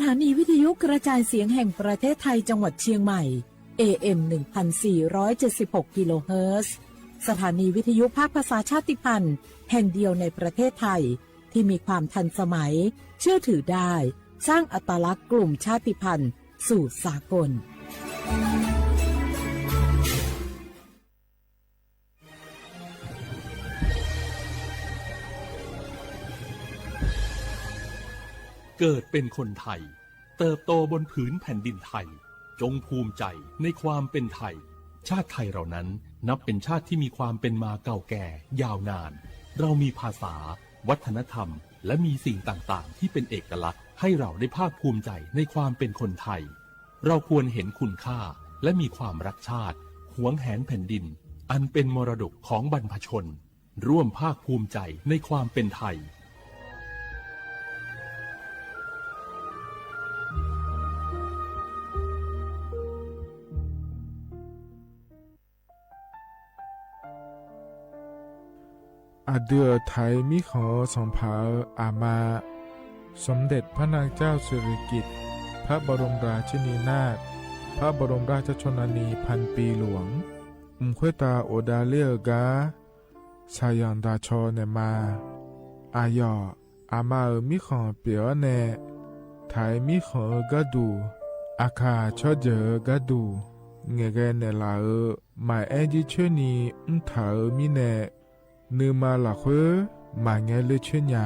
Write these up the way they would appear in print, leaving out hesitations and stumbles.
ถานีวิทยุกระจายเสียงแห่งประเทศไทยจังหวัดเชียงใหม่ AM 1476 กิโลเฮิรตซ์สถานีวิทยุภาคภาษาชาติพันธุ์แห่งเดียวในประเทศไทยที่มีความทันสมัยเชื่อถือได้สร้างอัตลักษณ์กลุ่มชาติพันธุ์สู่สากลเกิดเป็นคนไทยเติบโตบนผืนแผ่นดินไทยจงภูมิใจในความเป็นไทยชาติไทยเรานั้นนับเป็นชาติที่มีความเป็นมาเก่าแก่ยาวนานเรามีภาษาวัฒนธรรมและมีสิ่งต่างๆที่เป็นเอกลักษณ์ให้เราได้ภาคภูมิใจในความเป็นคนไทยเราควรเห็นคุณค่าและมีความรักชาติหวงแหนแผ่นดินอันเป็นมรดกของบรรพชนร่วมภาคภูมิใจในความเป็นไทยอาเดือไทยมิขอสมภาอามาสมเด็จพระนางเจ้าสิริกิติ์พระบรมราชินีนาถพระบรมราชชนนีพันปีหลวงขวยตาโอดาเลียกาชายันดาชอเนมาอายออามามิขอเปียวเนไทยมิขอกะดูอาคาชอเจอกะดูเงเกเนลาหมายแอจิชนีถามิเนนือมาหลักเวมาเงเลชญา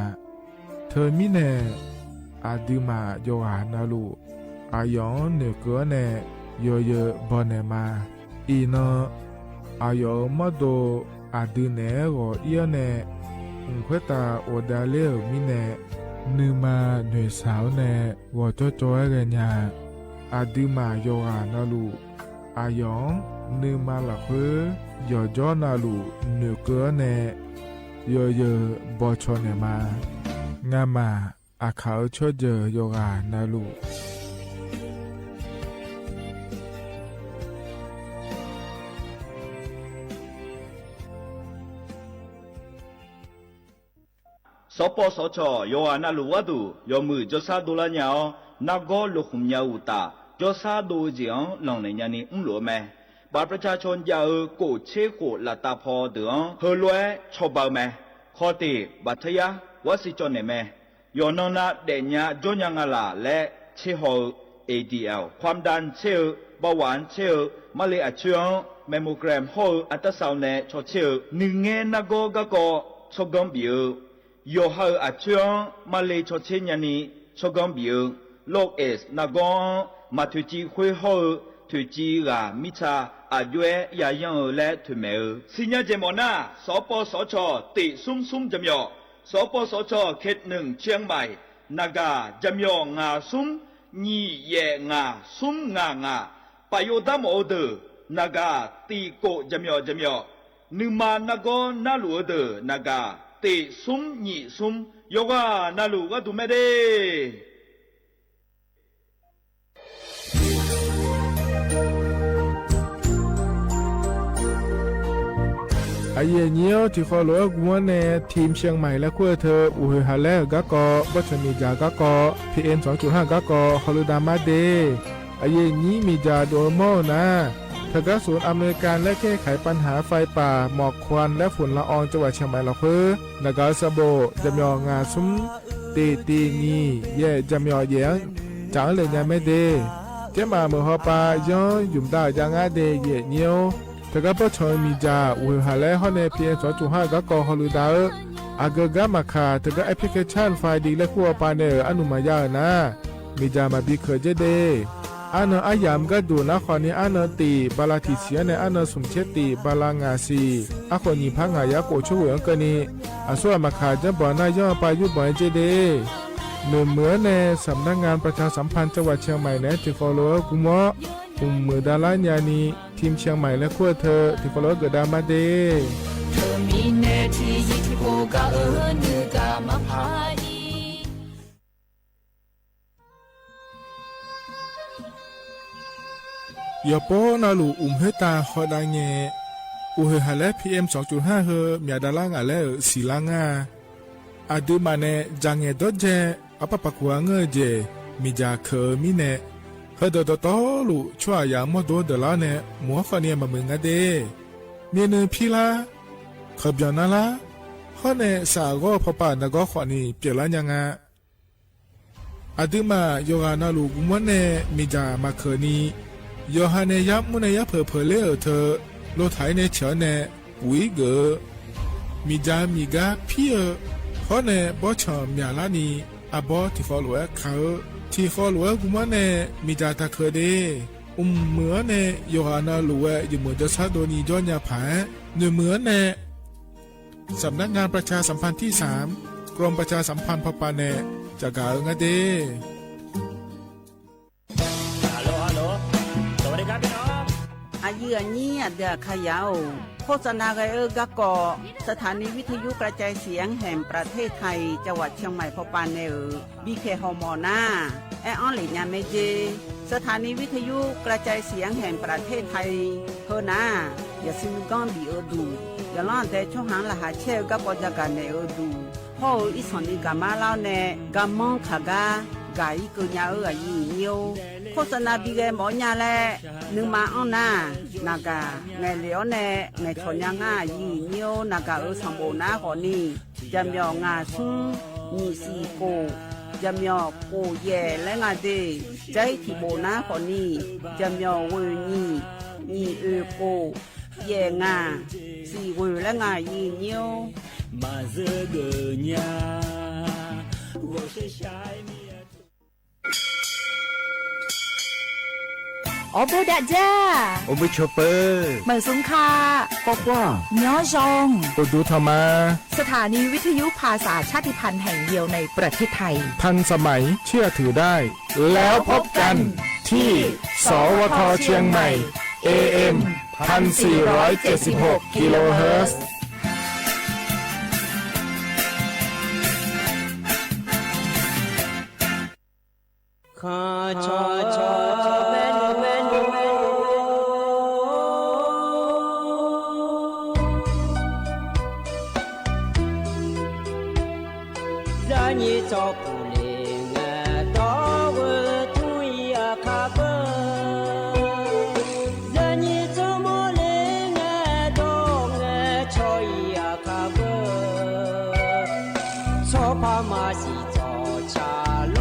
เธอมิเนอาดิมาโยหานาลูอายองเนเกเนโยเยบอเนมาอีนอายอมาโดอาดิเนโกเอียเนขวยตาโอดาเลมิเนนือมาหน่วยสาวเนวอจอจอยเกญาอาดิมาโยหานาลูอายองนือมาหลักเวยอจอนาลูเนเกเนโยเยบอชอเนมางามาอาเขาชอเจโยกานาลูสปสชโยอานาลูวะดูโยมือจซาดูลาญานักก็ลุกหุมยาอุตาจซาดูเจียงลองในญาณีหลัวแม่บาประชาชนยาโกเชโกลาตาพอเดืองเฮลวยชอบาแม่ขอตีบัทยาวสิจนเนแม่ยอนนาเดญญาจนยังลาและเชโฮ ADL ความดันเชลเบาหวานเชลมะเร็งอัดเชื้อแมมโมแกรมโฮอัลตราซาวน์เนชอเชลหนึ่งเงนักก็ชกกอมบิโยฮอัดเชื้อมะเร็งชอเชญานีชกกอมบิโรคเอสนักก็มาถุจีคุยโฮถุจีรามิชาอายุยายังและถุเมอสิญญาเจมอนาสปสชติซุ่มจำยอสปสชเขตหนึ่งเชียงใหม่นากาจำยองาซุ่มนี่เยงาซุ่มงปะโยดามโอเดนากาตีโกจำยอนึมานาโกนาลูเดนากาติซุ่มนี่ซุ่มโยกานาลูก็ดูไม่ได้ไอเยี่ยวที่ขอหลวงวัวเนทีมเชียงใหม่และขั้วเธออุหฮาเลกะกอวัชมีจากะกอ PM 2.5 กะกอฮอลดามาเดไอเยี่ยนี้มีจาโดโมนะทกศูนย์อเมริกันและแก้ไขปัญหาไฟป่าหมอกควันและฝุ่นละอองจังหวัดเชียงใหม่ละเพื่อนากาซาโบจำยองาซุ้มตีงีเย่จำยอเยียงจังเลยยังไม่เดเจ้ามาเมื่อฮอปาย้อนยุ่มดาจังอาเดเย่เนียวแต่ก็พอชอยมีจ่าอุหาและฮอนในเพียง2.5ก็กอฮอลูดาอากกามาคาแต่ก็แอปพลิเคชันไฟดีและขั้วปาเนออนุมายานะมีจ่ามาบีเคยเจเดอันอายามก็ดูนะขอนี้อันตีบาลาติเสียในอันสุมเชติบาลางาซีอาคนนี้พังหายาโกช่วยอังกนีอาส่วนมาคาจะบ่อนายย่อไปยุบ่อยเจเดเหมือนในสำนักงานประชาสัมพันธ์จังหวัดเชียงใหม่และที่ฟอลโล่กุมะมือดาราญานีทีมเชียงใหม่และขั้วเธอที่ฟอลโล่เกิดดามาเดเธอมีเนที่ยิ่งที่โกกาเนื้อกามาพายาโปนาลูเฮตาฮอดาเงอุเฮฮาเล PM 2.5 เฮมีดาลางาเลสีลางาอาดูมาเนจังเงดอเจอปะปะกัวเงเจ มีจาเคอมีเนเฮดดตอลุชัวยามอโดเดลาเนมัวฟะเนียมามึงอะเดเมียเนพี่ละขบยานาละฮอเนสาโกพปานก็ขวานี่เปละยังอะอดิมาโยกานาลูกุมวันเนมีจามาเคนีโยฮาเนยับมุนยับเพอเลอเธอโลไทเนเฉเนปุยเกมีจามีกาพี่ฮอเนบอชอมยาลานีอาบอที่ฟอลเวเขาที่ฟอลเวกุมันเนมีจาตาเคเดเหมือนเนโยฮานาลูเวอยู่เหมือนจะซาโดนีจอนยาผาเนื้อเหมือนเนสำนักงานประชาสัมพันธ์ที่3กรมประชาสัมพันธ์พปาเนจากกาเงเดอายุอันนี้เดือขยาวโฆษณากะกอสถานีวิทยุกระจายเสียงแห่งประเทศไทยจังหวัดเชียงใหม่พปานเนบีเคฮอมอนาแอออนหลีญาเมเจสถานีวิทยุกระจายเสียงแห่งประเทศไทยเฮนาอย่าซิมกอนบีดูอย่าล้อนแต่ช่วงหางละหาเชลกับปจักกันเนดูพ่ออีสอนีกามาเล่าเนกามองขากากาอีกุญญายีเนียวโฆษณาบีเกหมอญาแลนึงมาอ้อนานากาไงเหลียวเนไงชนยังง่ายีเนียวนากาสมบูรณ์นาขอนี่จำยองาซุงมีสีโกจำยอโกแย่และงาเดใจที่โบนาขอนี่จำยอเวนี่โกแย่งาสีเวและงายีเนียวมาเจอเกญา我是下面我不打架，我ไม่ชอเปอร์ เหมือนสุงคา ป๊อกว่า ย้อจง ปดูธรรมาสถานีวิทยุภาษาชาติพันธุ์แห่งเดียวในประเทศไทย ทันสมัยเชื่อถือได้ แล้วพบกันที่สวทเชียงใหม่ AM 1476 กิโลเฮิรตซ์ข้าชอเมน让你照顾灵啊，到我土呀卡本，让你怎么灵啊，到我草呀卡本，草怕马西早茶路。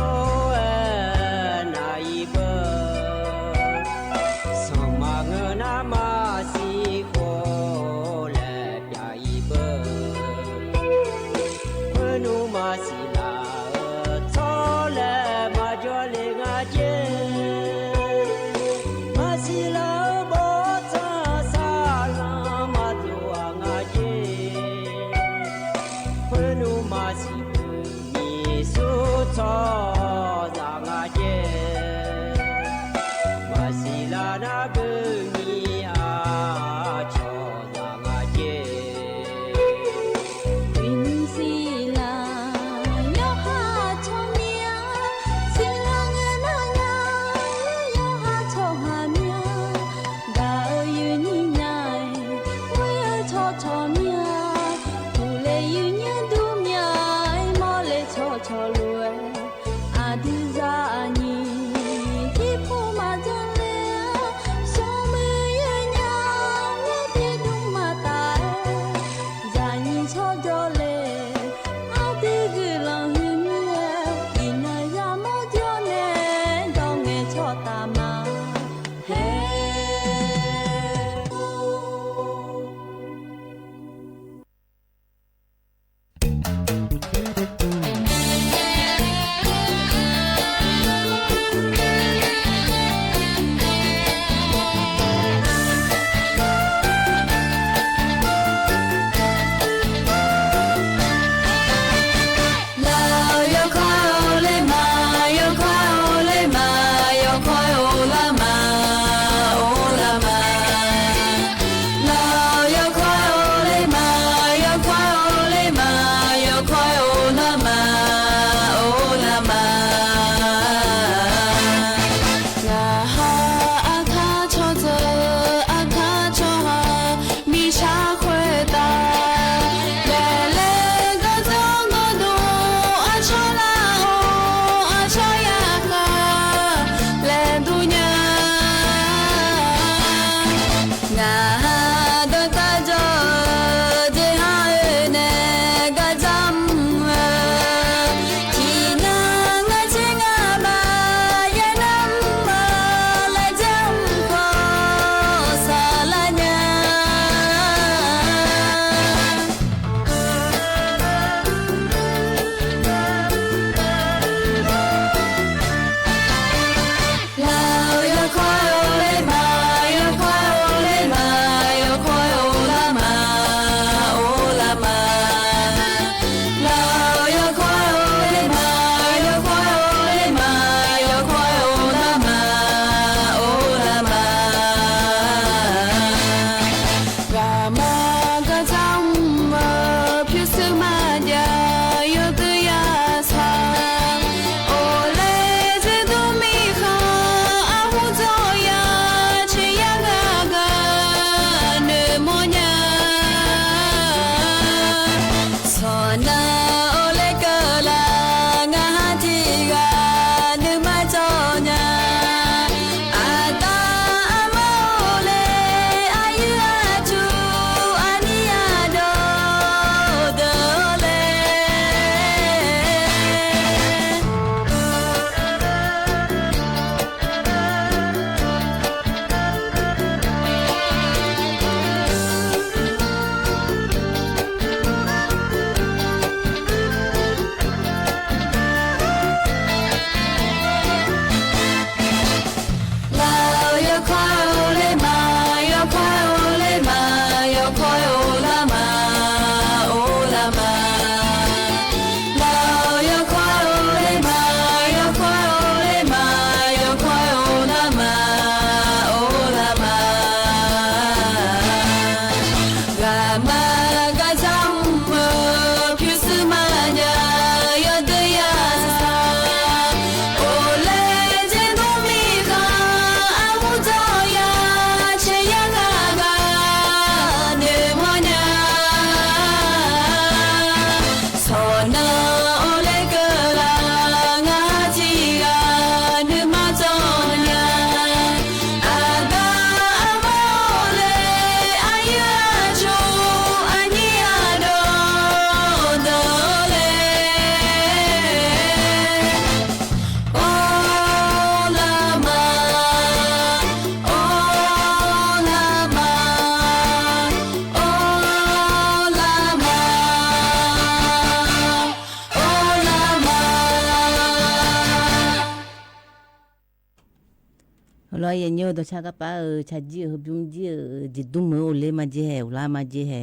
lo ye nyo do cha ka pa cha ji hu byum ji ji du mo le ma je he la ma je he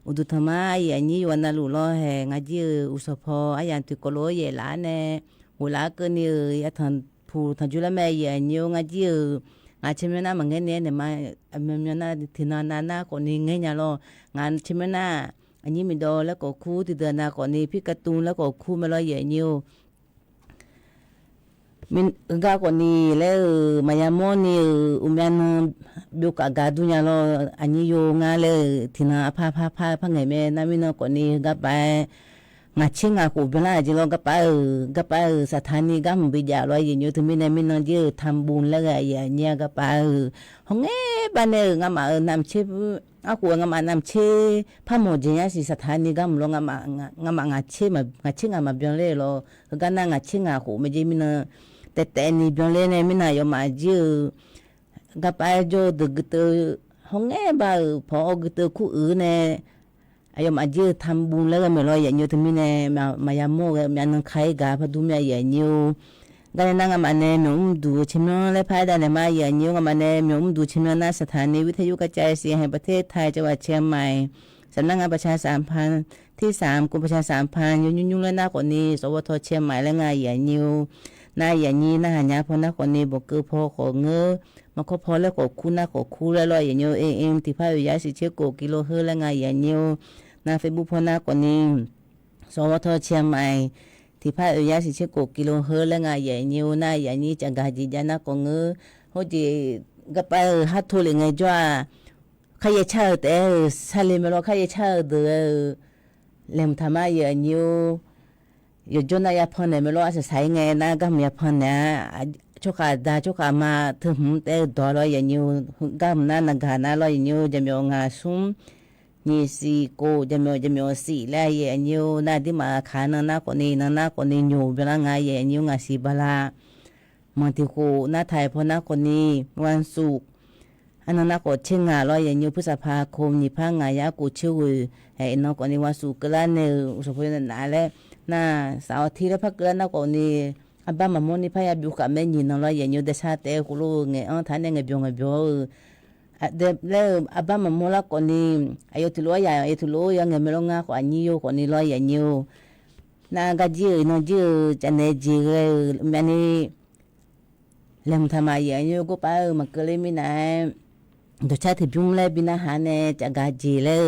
u du thama ye ni wa na lu lo he nga ji u so pho ayan tu ko lo ye la ne u la ke ni ya than phu than ju la me ye nyo nga ji nga chime na ma nge ne ma me na thi na ko ni nge nya lo nga chime na ani mi do la ko khu ti de na ko ni phi ka tu la ko khu me lo ye nyo min ga ko ni le mayamo ni umyan bu ka ga dunya lo ani yo nga le thina pha ngai me na mi no ko ni ga ba nga chinga ko bela ji lo ga pa sa thani ga mbi ja lo yin yo thmi ne min no ji tham bun la ga ya nya ga pa hong e ba ne nga ma nam che a ko nga ma nam che pha mo je ya si sa thani ga mo lo nga ma nga chinga ma byon le lo ga na nga chinga ko me ji min noแต่นี่บองเล่เนี่ยไม่น่ายอมมาจื้อกับไปโจดึกตัวห้องแง่บ่าพอดึกตัวคู่อื่นเนี่ยยอมมาจื้อทำบุญแล้วก็ไม่รออย่างเดียวถึงมีเนี่ยมายามโม่ก็มีนั่งไข่กาพอดูมีอย่างเดียวก็เลยนั่งมาเนี่ยมีดูชิมแล้วพายได้เนี่ยมาอย่างเดียวก็มาเนี่ยมีดูชิมแล้วสถานีวิทยุกระจายเสียงแห่งประเทศไทยจังหวัดเชียงใหม่สำนักงานประชาสัมพันธ์ที่3กรมประชาสัมพันธ์ยุ่งและน่ากว่านี้สวทเชียงใหม่และงานอย่างเดียวนายอย่างนี้นะหายาพอนักคนนี้บอกคือพอขอเงือมาก็พอแล้วก็คู่นะก็คู่แล้วลอยอย่างเงี้ยเอ็มที่พายยาสิเชโกกิโลเฮแล้วไงอย่างเงี้ยนะเฟซบุ๊กพอนักคนนี้สวทเชียงใหม่ที่พายยาสิเชโกกิโลเฮแล้วไงอย่างเงี้ยนายอย่างนี้จะกาจีจานะก็เงือเขาจีก็ไปฮัททุเรไงจ้าใครจะเช่าแต่ซาเลมเราใครจะเช่าเดือเล่มทำไมอย่างเงี้ยอยู่จนนายพรเนี่ยไม่รู้อาจจะใช้ไงนะก็มีพรเนี่ยชุกาชุกามาถึงแต่ดอลอยอย่างนี้ก็มันนักงานลอยอย่างนี้จะมีงานซุ้มนี่สี่โกจะมีสี่แล้วอย่างนี้น่าที่มาขายนั่นคนนี้อยู่เวลางานอย่างนี้งานสีบลามันที่โกน่าไทยพอนักคนนี้วันศุกร์อันนั้นก็เช่นงานลอยอย่างนี้พฤษภาคมนี่พังงานยากูชื่อไอ้น้องคนนี้วันศุกร์ก็แล้วเนี่ยสุภาพนั่นแหละน่าสาวที่แล้วพักเกินนักคนนี้อับบ้ามาโมนี่พยายามอยู่กับแม่ยินน้องลอยอย่างนี้เดชาเตะกูรู้ไงท่านเนี่ยไงบิวเดี๋ยวแล้วอับบ้ามาโมละคนนี้อายุที่รู้อย่างอายุที่รู้ยังไงไม่รู้งาคนนี้อยู่คนนี้ลอยอย่างนี้น่าก็จื้อน้องจื้อจะเนี่ยจื้อเลยแม่นี่เล่มทำไมอย่างนี้ก็ไปมาเกลี่ยไม่นานเดี๋ยวชาติบิวเลยบินาหาเนี่ยจะกาจีเลย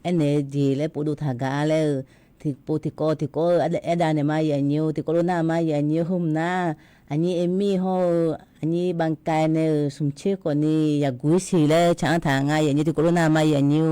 อันเนี่ยจีเลยปูดูทากาเลยที่ปูที่ก็เอดาเนี่ยมาอย่างนี้ที่โคโรนามาอย่างนี้หุ่มนะอันนี้เอมี่เขาอันนี้บางกายเนี่ยสมเชื่อคนนี้อยากกุยสีเลยช่างทางอย่างนี้ที่โคโรนามาอย่างนี้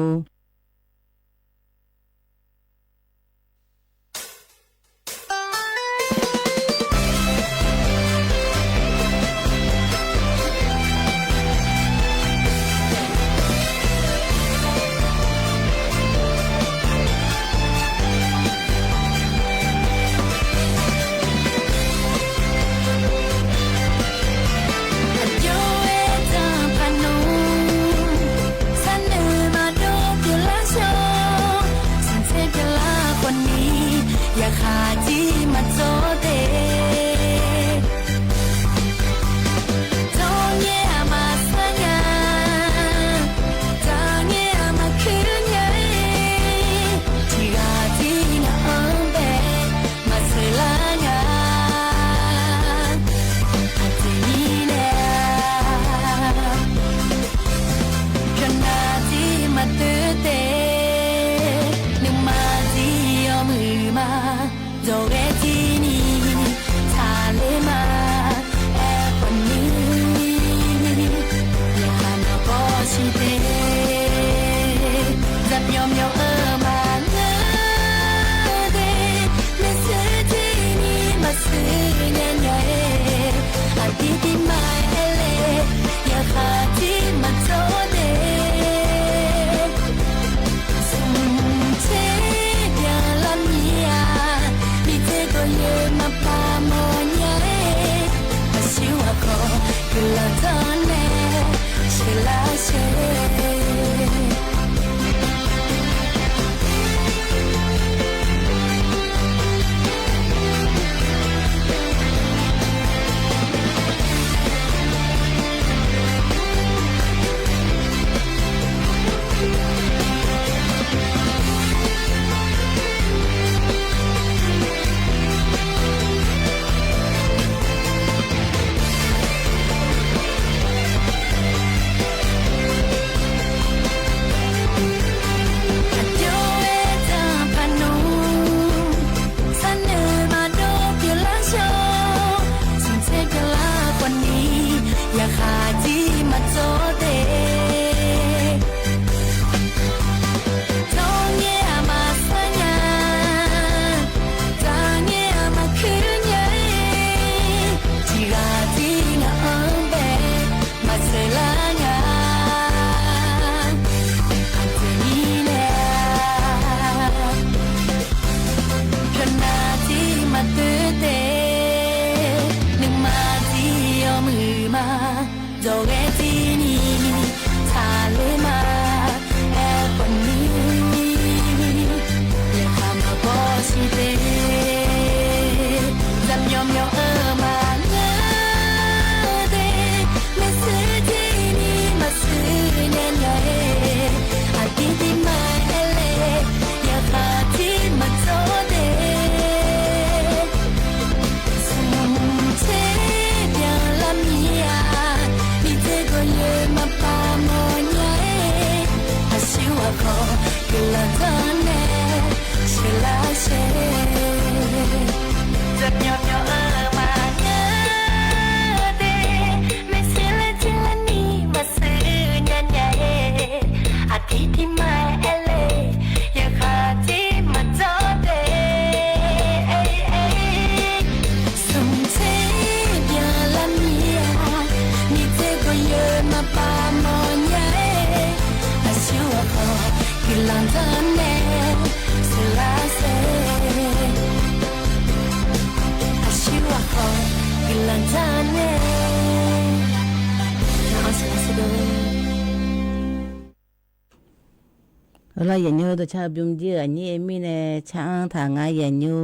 เราอย่างนี้ตัวชาบิมเยอะนี่มีเนี่ยช้างทางงานอย่างนี้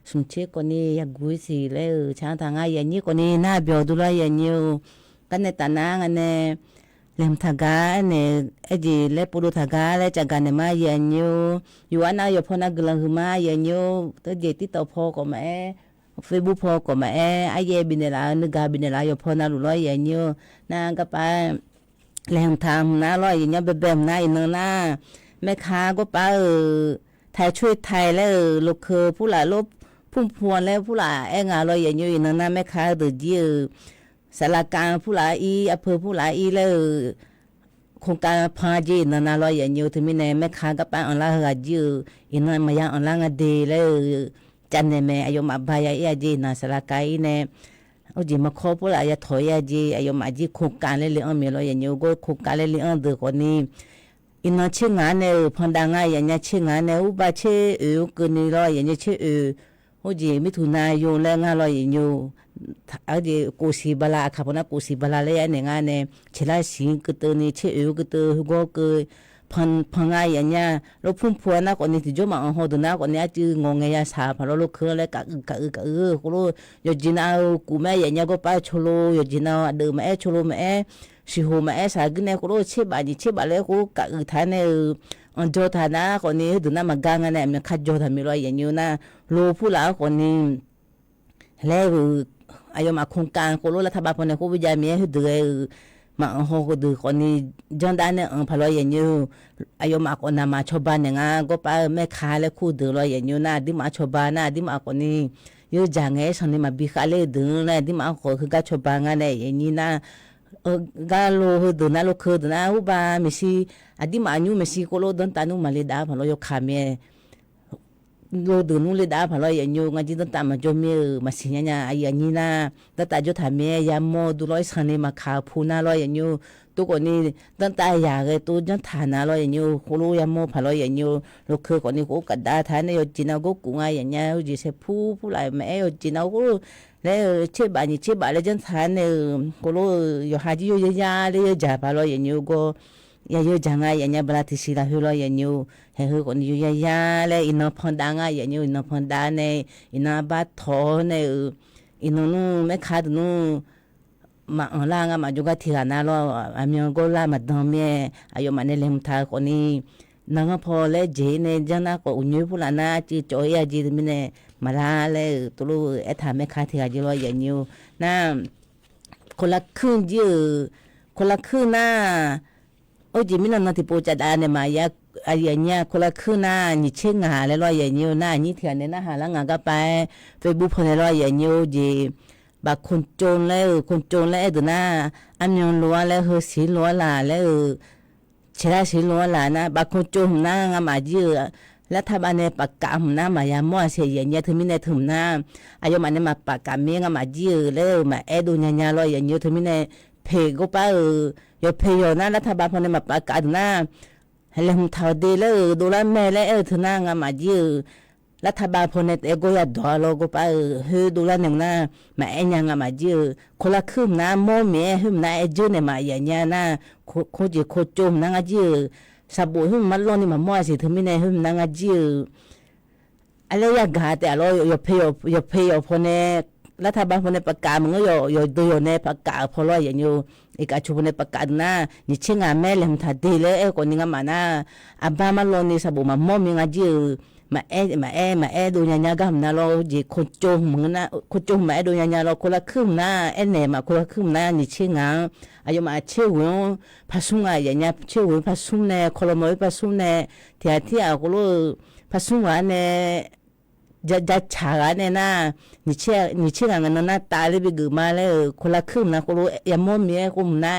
สมเช็คคนนี้อยากกุยสิแล้วช้างทางงานอย่างนี้คนนี้น่าเบียวดูแลอย่างนี้กันในตานากันเนี่ยเล่มทากาเนี่ยไอ้จีเล็บปูดูทากาเล็จากกันเนี่ยมาอย่างนี้อยู่อันนั้นอยู่พอนักกลังคือมาอย่างนี้ตัวเจติต่อพอก็มาเฟซบุ๊กพอก็มาไอ้เย่บินเนล่านึกาบินเนล่าอยู่พอนักรู้อย่างนี้น่าก็ไปเล่มทำน่าร้อยอย่างนี้แบบน่าอินน่าแม่ค้าก็ป้าไทยช่วยไทยแล้วลูกคือผู้หลาลบพุ่มพวงแล้วผู้หลาแองาลอยอย่างอยู่นั่นนะแม่ค้าเดือดยืดสารกลางผู้หลาอีอำเภอผู้หลาอีแล้วโครงการพาจีนั่นนะลอยอย่างอยู่ถึงมีในแม่ค้าก็ป้าอันละหายืดอินนั้นมายังอันละงาดีแล้วจันเนี่ยแม่อายุมาบายอีอาจีนั่นสารกลางอีเนี่ยเอาจีมาขอผู้หลาอย่าถอยอาจีอายุมาจีโครงการเลี้ยงเมียลอยอย่างอยู่ก็โครงการเลี้ยงเดือดคนนี้อินนเชื่องานเนี่ยพันดังอย่างเงี้ยเชื่องานเนี่ยอุบาเชื่อกินนี่รออย่างเงี้ยเชื่อโอ้ยมิถุนายนแล้วงานรออย่างเงี้ยเอาดิกุศิบาลาขับนะกุศิบาลาเลยเนี่ยงานเนี่ยเชื่อสิงก็ตัวนี้เชื่อก็ตัวก็คือพังงานอย่างเงี้ยเราพุ่มพวงนะคนนี้ที่จะมาเอาหัวตัวนะคนนี้จื้องงเงียสาพอเราลูกเคยเลยกะกูรู้ยจินากูแม่อย่างเงี้ยก็ไปชโลยจินาเดิมแม่ชโลแม่สิโหมาสากินเนี่ยกูรู้เชื่อบานี่เชื่อบาเลยกูกะท่านเนี่ยอันโจทานะคนนี้ดูน่ามากังเนี่ยมันขัดโจทามีรอยอย่างนี้นะโลผู้หลาคนนี้แล้วอายุมาโครงการกูรู้รัฐบาลคนนี้กูวิจารณ์มีให้ดูมาอันหัวกูดูคนนี้จนได้เนี่ยพอรอยอย่างนี้อายุมาคนนั้นมาชาวบ้านเนี่ยก็ไปแม่ค้าแล้วกูดูรอยอย่างนี้นะดิมาชาวบ้านนะดิมาคนนี้ยูจางเงี้ยสันนี่มาบิคาเลยดูนะดิมาคนคือการชาวบ้านเนี่ยอย่างนี้นะกาโลดูนะโลคือดูนะอุบาไม่ใช่อดีมาอยู่ไม่ใช่ก็โลดันตานุมาเลดาพอเราอยู่ขามีโลดูนุเลดาพอเราอย่างอยู่งั้นจีดันตามาจมีมาสิญญาอย่างนี้นะดันตาจุดทำมียามโมดูร้อยสันนี่มาขาพูน่าเราอย่างอยู่ตัวคนนี้ดันตาอยากเลยตัวจันทานาเราอย่างอยู่คุรุยามโมพอเราอย่างอยู่โลคือคนนี้กูกัดดาทานเนี่ยจีน่ากูกุ้งอย่างเงี้ยจีเสผู้หลายแม่จีน่ากูแล้วเชื่อบานี่เชื่อบาแล้วจันทานเนี่ยกูรู้อยู่หาจีอยู่ยาเลยจ่าพอเราอย่างอยู่ก็ยาอยู่จังไงอย่างเงี้ยบลาทิศิลาหัวเราอย่างอยู่เฮ้ยคนอยู่ยาแล้วอินนพันดังไงอย่างอยู่อินนพันดาเนี่ยอินนบาทอเนี่ยอินนู้นไม่ขาดนู้นมาอันล่างมาจุกที่ร้านเราอามีก็ล่ามาดมเนี่ยอายุมันเนี่ยเลี้ยงทาคนนี้นั่งพอเลยเจเนี่ยจังนะก็อุ่นอยู่พูดนะจีจอยจีมีเนี่ยมาลาเลยตัวลูกทำไม่ขาดที่ร้านเราอย่างอยู่นะคนละครึ่งยืดคนละครึ่งนะโอ้ยมีนั่นที่ปูจัดเนี่ยมาอย่างเงี้ยคนละครึ่งนะนี่เชื่องาเลยเราอย่างอยู่นะนี่เถื่อนเนี่ยนะหาแล้วงาก็ไปเฟซบุ๊กพอเนี่ยเราอย่างอยู่จีบางคนโจรแล้วดูนะอันยองลัวแล้วเฮสีลัวลาแล้วเชลาสีลัวลานะบางคนโจรนะงามาเยอะแล้วถ้าบ้านเนี่ยปากกาหน้ามายามั่วเสียอย่างเงี้ยถึงมีในถึงหน้าอายุมันเนี่ยมาปากกาเมียงมาเยอะแล้วมาดูญาลอยอย่างเงี้ยถึงมีในเพก็ป้าอยู่เพอยู่นะรัฐบาลพอเนี่ยมาปากกาหน้าให้เลี้ยงเท่าดีแล้วดูแลแม่แล้วถึงหน้างามาเยอะรัฐบาลพอเนี่ยเอโกยาดอโลก็ป้าเฮดูแลหนึ่งนะมายังงามาเยอะคนละคืบนะโมเมียหึมนะเจอเนี่ยมาอย่างเงี้ยนะโคจิโคจมนะงาเยอะสาบุหึมมันร้อนนี่มามั่วสิถึงมีในหึมนะงาเยอะอะไรอยากหาแต่เราอยู่เพย์พอเนี่ยรัฐบาลพอเนี่ยประกาศมันก็อยู่ดูอยู่ในประกาศพอเราอย่างอยู่อีกอาชุพอเนี่ยประกาศนะนี่เชื่องาแม่เลี้ยงทัดดีเลยคนนี้งามานะอาบ้ามันร้อนนี่สาบุมามั่วมีงาเยอะมาดูญากันนะเราจีคนจงมึงนะคนจงมาดูญาเราคนละครึ่งนะเนี่ยมาคนละครึ่งนะนี่เชื่องาอายุมาเชื่อวิวพัสุงอย่างเงี้ยเชื่อวิวพัสุงเนี่ยคนละมวยพัสุงเนี่ยที่เอาคนละพัสุงเนี่ยจะฉากเนี่ยนะนี่เชื่อกันนะตาเลยไปกูมาเลยคนละครึ่งนะคนละยามมีคนนะ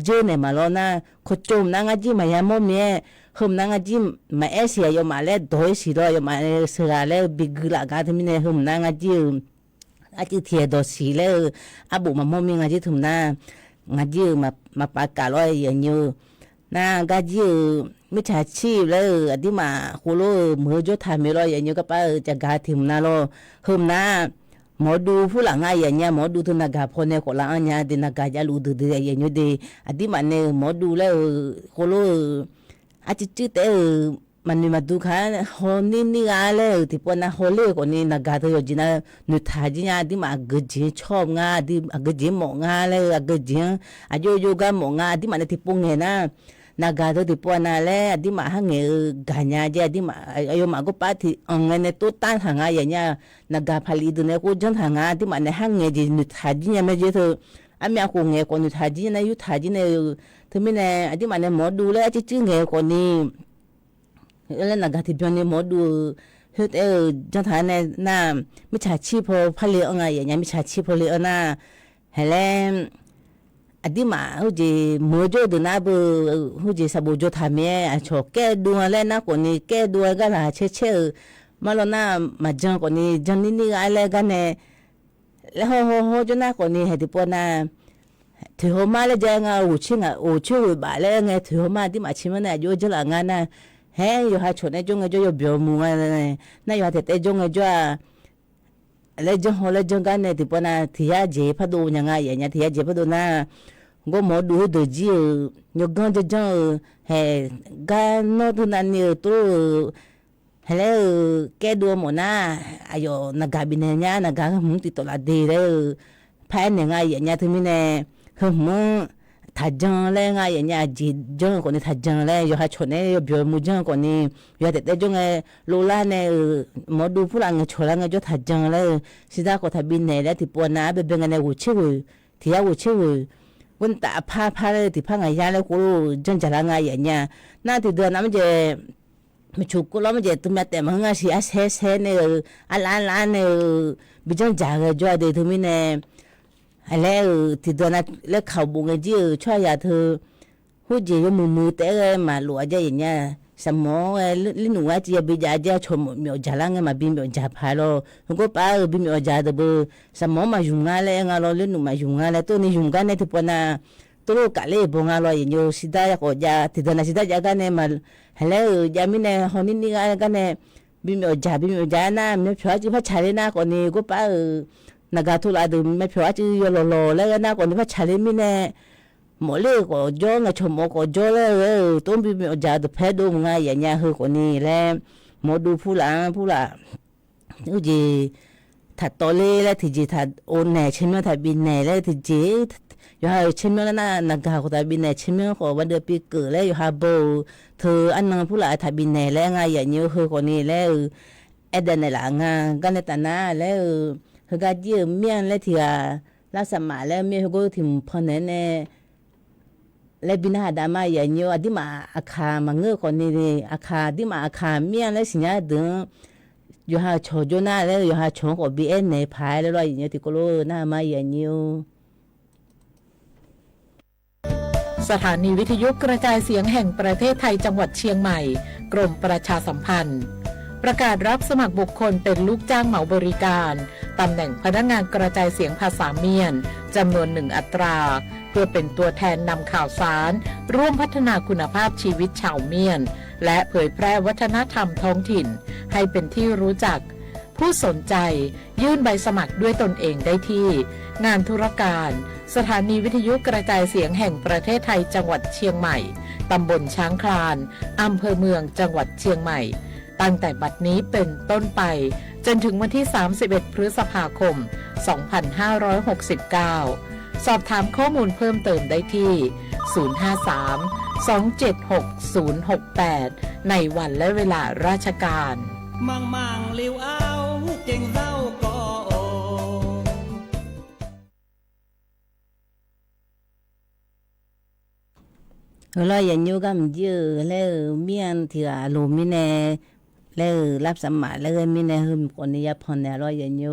เจอเนี่ยมาแล้วนะคนจงนะงาจีมายามมีหึมนังจิมมาเสียยมาเล่ดอยสิรอยมาเสือเล่บิกละกาทมิเนี่ยหึมนังจิอาจิเทียดอสิเล่อาบุมาโมมิงอาจิถุมนางาจิมาปากกาลอยอย่างยูนางาจิมิชาชีเลยอดีมาคุโลมือจดทำไม่รอยอย่างยูก็ไปจะกาถิมนาโลหึมนาหมอดูผู้หลังอย่างเงี้ยหมอดูทุนากาพอเนี่ยคนละอันเนี้ยเดนากาจะรู้ดื้ออย่างยูเดอดีมาเนี่ยหมอดูแล้วคุโลอาจจะจืดแต่ มันนี่มาดูค่ะฮอนี่อะไรที่ปนนะฮอเล่คนนี้นักการ์ตูนจีน่านุทาจีน่าที่มาอักเจชอบงาที่อักเจมองงาเลยอักเจอายุโยกามองงาที่มันที่ปุ่งเห็นนะนักการ์ตูนที่ปนอะไรที่มาหังเงกันยาเจที่มาอายุมาก็ปาที่องเงินตัวตั้งทางอย่างเงี้ยนักการ์พาลีตัวเนี่ยกูจังทางที่มันหังเงจีนุทาจีน่าไม่เจออามีakuเงคนนุทาจีน่ายุทาจีน่าถึงไม่แน่ที่มันหมอดูเลยจื้อเงคนนี้แล้วนักการที่เป็นหมอดูเฮ้ยจังทานเนี่ยน่าไม่ใช่ชีพพลีอะไรอย่างเงี้ยไม่ใช่ชีพพลีน่าเฮ้ยแล้วอดีมาหูจีโมโจดูน่าบุหูจีสบู่โจทำเมียชอบแก้ดวงแล้วนะคนนี้แก้ดวงกันละเช่มาแล้วน่ามาจังคนนี้จังนี่อะไรกันเนี่ยแล้วโหจนน่าคนนี้เฮ้ยที่ปวดน่าถือมาแล้วจังอ่ะอูชิบาแล้วไงถือมาที่มาชิมันเนี่ยโยจะหลังงานน่ะเฮ้ยอยู่หาชนไอ้จงไอ้จ่อยเบียวมัวเลยนั่นอยู่หาเตะจงไอ้จ่อแล้วจงหัวแล้วจงกันเนี่ยที่ปนที่ยาเจ็บพอดูยังไงอย่างเงี้ยที่ยาเจ็บพอดูน่ะก็หมอดูดูจียกกันจะจังเฮ้ยกันโน้ตนั่นเนี่ยตัวเฮ้ยแกดูหมดน่ะอายุนักการบินเนี่ยนักการมึงติดตัวละดีเลยแพ้ยังไงอย่างเงี้ยถึงมีเนี่ยมึงถ้าจังเลยไงอย่างเงี้ยจีจังคนนี้ถ้าจังเลยอยู่หาชนเนี่ยอยู่เบียวมุจังคนนี้อยู่แต่จังไงโลลาเนี่ยหมอดูผู้หลังชนแล้วไงจะถ้าจังเลยสิดาก็ถ้าบินเนี่ยแล้วที่ปวดน้าเป็นเป็นไงเนี่ยหูชิวที่ยาหูชิววันตาพาเลยที่พังไงยาแล้วกูจังจะละไงอย่างเงี้ยน่าที่เดือนนั้นมันจะไม่ฉุกกูแล้วมันจะตุ้มแต่มันง่ายสิอาเซเนี่ยอันเนี่ยบิจังจ่าเลยจ่อเดี๋ยวถึงมีเนี่ยแล้วที่ตัวนั้นแล้วเขาบุงไอ้จีช่วยยาเธอหูจีก็มือแต่มาหลัวใจอย่างเงี้ยสมองลิ้นหัวจีบิจาเจ้าชมมีอจารังมาบินมีอจาพาโลมันก็ป้าบินมีอจาเดบสมองมายุ่งอะไรงาโลลิ้นหัวมายุ่งอะไรตัวนี้ยุ่งกันในที่ปนตัวกะเล่บงาโลอย่างเงี้ยสิได้ก็จะที่ตัวนั้นสิได้จะกันเนี่ยมาแล้วยามิเนี่ยฮอนี่กันเนี่ยบินมีอจานะไม่พอจีพัชชาเลยนะคนนี้ก็ป้านักการทุลาดูไม่พอจีโยโลแล้วนะคนที่พัชชาเลยมิเนี่ยหมอเล่ก็จ้องชมก็จ้องเลยต้นบิมีอจาดูแพ้ดูง่ายอย่างเงี้ยคือคนนี้แล้วหมอดูผู้หลังดูจีถัดตัวเล่แล้วที่จีถัดโอนแหน่เช่นว่าถัดบินแหน่แล้วที่จีอยู่หาเช่นว่าน่ะนักการก็ถัดบินแหน่เช่นว่าก็วันเดือนปีเกิดแล้วอยู่หาโบเธออันนั้นผู้หลังถัดบินแหน่แล้วง่ายอย่างเงี้ยคือคนนี้แล้วเอ็ดในหลังกันในตาหน้าแล้วเขาก็ยืมเมียนแล้วที่รักษามาแล้วเมียเขาก็ถิ่มพอเนี่ยแล้วบินหาดามาอย่างเงี้ยที่มาอาคามาเงือกคนนี้อาคาที่มาอาคาเมียนแล้วสิเนี่ยดึงอยู่หาโชว์จน่าแล้วอยู่หาโชว์กับบีเอ็นในพายแล้วอย่างเงี้ยที่ก็รู้หน้ามาอย่างเงี้ยสถานีวิทยุกระจายเสียงแห่งประเทศไทยจังหวัดเชียงใหม่กรมประชาสัมพันธ์ประกาศรับสมัครบุคคลเป็นลูกจ้างเหมาบริการตำแหน่งพนักงานกระจายเสียงภาษาเมียนจำนวน1 อัตราเพื่อเป็นตัวแทนนำข่าวสารร่วมพัฒนาคุณภาพชีวิตชาวเมียนและเผยแพร่วัฒนธรรมท้องถิ่นให้เป็นที่รู้จักผู้สนใจยื่นใบสมัครด้วยตนเองได้ที่งานธุรการสถานีวิทยุกระจายเสียงแห่งประเทศไทยจังหวัดเชียงใหม่ตำบลช้างคลานอำเภอเมืองจังหวัดเชียงใหม่ตั้งแต่บัดนี้เป็นต้นไปจนถึงวันที่31 พฤษภาคม 2569 สอบถามข้อมูลเพิ่มเติมได้ที่ 053-276-068 ในวันและเวลาราชการมังเลี้ยวเอาเก่งเศร้าก็เราอย่างนี้ก็มันเยอะแล้วเมียนที่อารมณ์มีแน่แล้วรับสมัครแล้วมีแน่คือคนนี้ยับพอเนี่ยเราอย่างนี้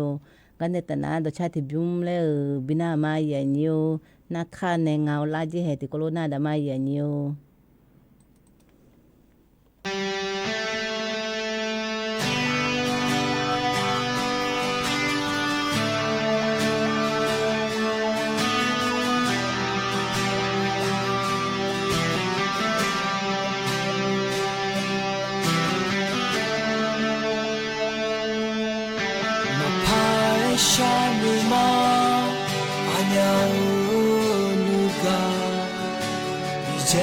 กันในตอนนั้นตัวชาติบุ้มแล้วบินามาอย่างนี้นักข่าวในเงาลาจีเหตุโคโรนาดามาอย่างนี้ชานูมาอันยานูกาดิเจ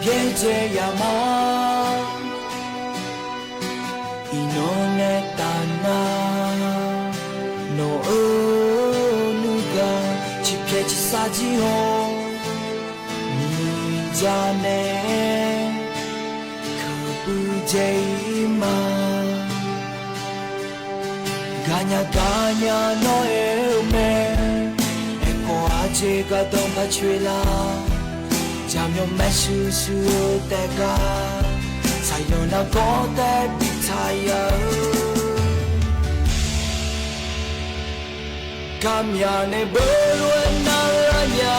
别这样吗？一诺内达那，诺尔努嘎，去别去撒吉吼，你家内可不这吗？Ganya no eme, eko aje ka dong pa chue la, jam yo me su su tega, sayo na ko te bitaya. Kamya ne berluan na ranya,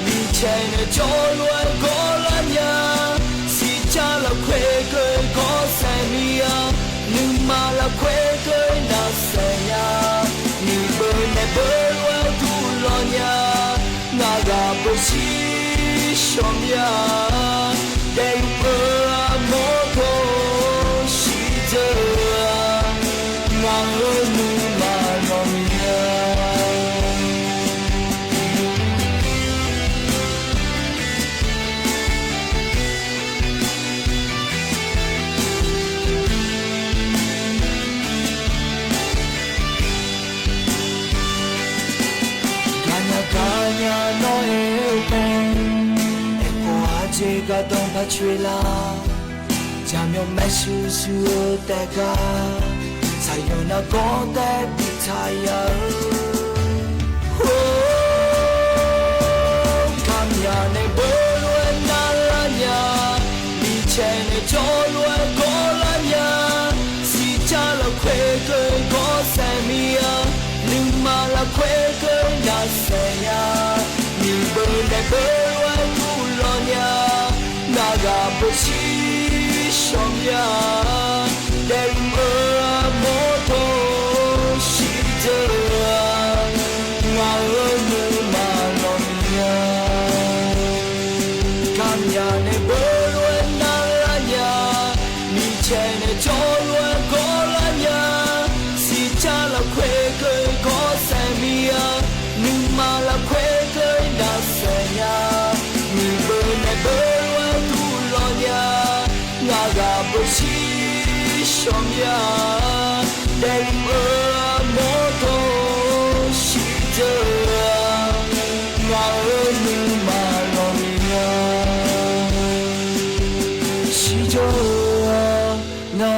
mi chai ne joluan ko lanya, si chala kwe ke ko sania.Numa la kweke na senya ni berne berwa tulonya naga bosi shomya dei amoko shite na numa nomya Ganya no eme, eko aje ka dong pa chue la, jam yo me su su tega, sayo na ko te bitaya. Kamya ne berluan na lanya, mi chen ne joluan ko lanya, si chala kwe ke ko sania.Numa la kweke na senya ni berne berwa tulonya naga bosi shomya dei moto shite nga numa lomya kamya ne berwa na lanya ni chene jolwa kolanya.Si chala kweke ko samia numa la kweke na senya ni berne berwa tulonya naga bosi shomya dei moto shite nga numa lomya shijo nga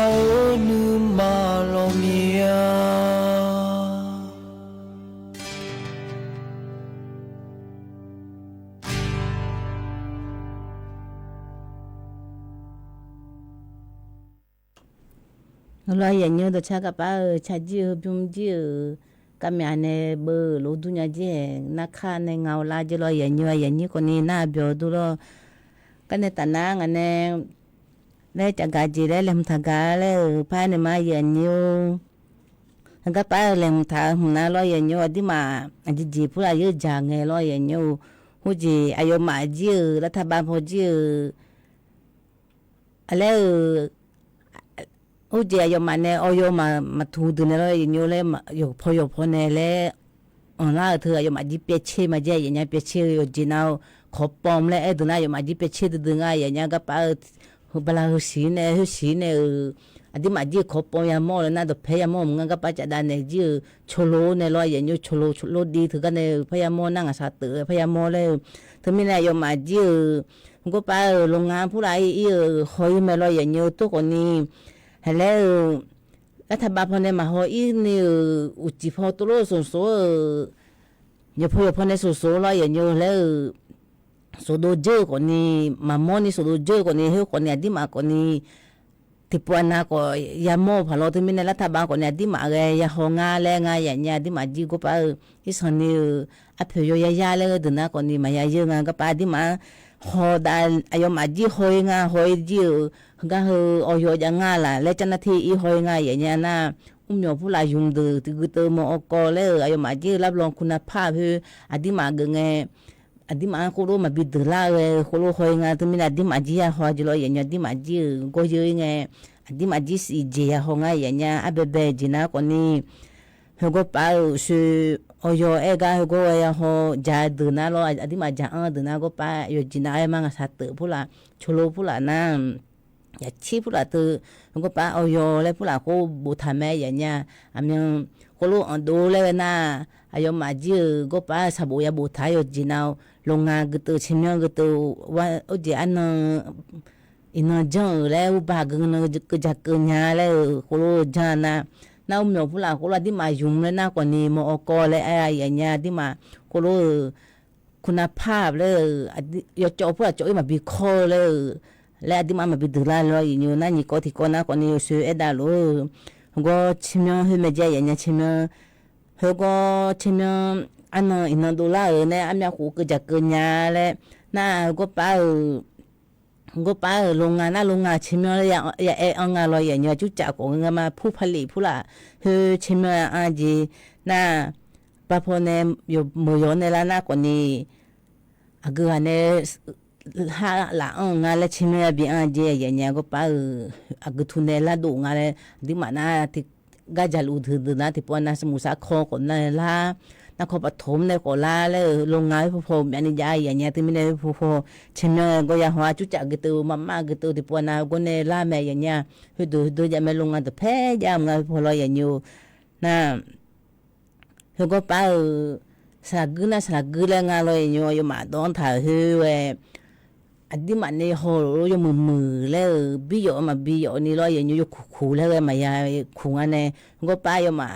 numa lomya lo ya nyo do cha ka pa cha ji bum ji ka mya ne bo lo du nya je na kha ne ngao la je lo ya nyi ko ni na byo du lo ka ne ta na nga ne le cha ga ji le lem tha ga le pa ne ma ya nyo ka pa lem tha na lo ya nyo di ma ji ji pu la ye ja nge lo ya nyo hu ji ayo ma ji la tha ba pho ji ale Uji ayo mane oyo ma thu du ne lo yo le yo pho ne le on la thu ayo ma ji pe che ma je ya nya pe che yo ji na kho pom le e du na yo ma ji pe che du nga ya nya ga pa hu bala hu si ne adi ma ji kho pom ya mo le na do phe ya mo nga ga pa cha da ne ji cholo ne lo ya nyo cholo di thu ga ne phe ya mo na nga sa tu phe ya mo le thu mi ne yo ma ji go pa lo nga pu lai i hoi me lo ya nyo to ko ni Hello, la thaba phone ma ho i ni uchi pho to lo so yo phone so lo ya nyo le so do je ko ni ma mo ni so do je ko ni he ko ni adi ma ko ni tipo ana ko ya mo phalo to min la thaba ko ni adi ma ge ya ho nga le nga ya nya di ma ji ko pa i so ni a phe yo ya le de na ko ni ma ya ye nga ga pa di ma ho da ayo ma ji ho nga ho ji ga ho oyo ja nga la le chana thi i ho nga ya nya na nyo pu la yung de ti gu te mo ko le ayo ma ji lab long kuna pha phe adi ma ge nge adi ma ko ro ma bi de la ko ro ho nga to min adi ma ji ya ho ji lo ya nya di ma ji go ye nge adi ma ji si je ya ho nga ya nya a be be ji na ko ni ho go pa su oyo ega go ya ho ja de na lo adi ma ja de na go pa yo jina ai ma sa te pula chulo pula na ya chi pula te go pa oyo le pula ko bu tha me ya nya amyo ko lo on do le na ayo ma ji go pa sa bu ya bu tha yo jina longa gitu chimyo gitu wa oje an ina jang le u ba gu na ku ja ku nya le ko lo jana na umyo pula ko la di ma yum le na ko ni mo ko le ai ya nya di ma ko loคุณภาพเลยยอจอพวกจอยมาบีคอเลยและดิมามาบีดูแลเลยอยู่นั่นนี่ก็ที่ก็น่าก็นี่ซื้อเอ็ดาลูก็ชิมให้แม่ใจอย่างเงี้ยชิมเขาก็ชิมอันนั้นอินนันดูแลเนี่ยอันนี้กูก็จะเกินยาเลยน่าก็ไปโรงงานน่าโรงงานชิมเลยอย่าเอางานเลยอย่างเงี้ยจุดจักของเงี้ยมาผู้ผลิตผู้ละคือชิมอันจีน่าปะพอเนี่ยอยู่มือยอนในร้านน่าก็นี่ก็อันนี้หาละงานละชิมะบีอันเจอย่างเงี้ยก็ไปก็ทุนเนี่ยละดูงานเลยดิมานะที่กาจัลูถือนะที่ปอนะสมุทรสาครคนนั่นละนครปฐมเนี่ยก็ละเลยโรงงานพออันนี้ใหญ่อย่างเงี้ยที่มีเนี่ยพอชิมะก็ยังหัวจุจักก็ตัวมาก็ตัวที่ปอนะก็เนี่ยละแม่อย่างเงี้ยคือดูจะไม่โรงงานแต่แพ้ยามงานพอเราอย่างอยู่นะเขาก็ไปสระกืนแล้วงานเลยอยู่มาตอนถ่ายคือเว้อันนี้มันเนี่ยโหอยู่มือแล้วบิโยมาบิโยนี่เราอย่างอยู่ขู่แล้วมายาขู่อันเนี่ยก็ไปอยู่มา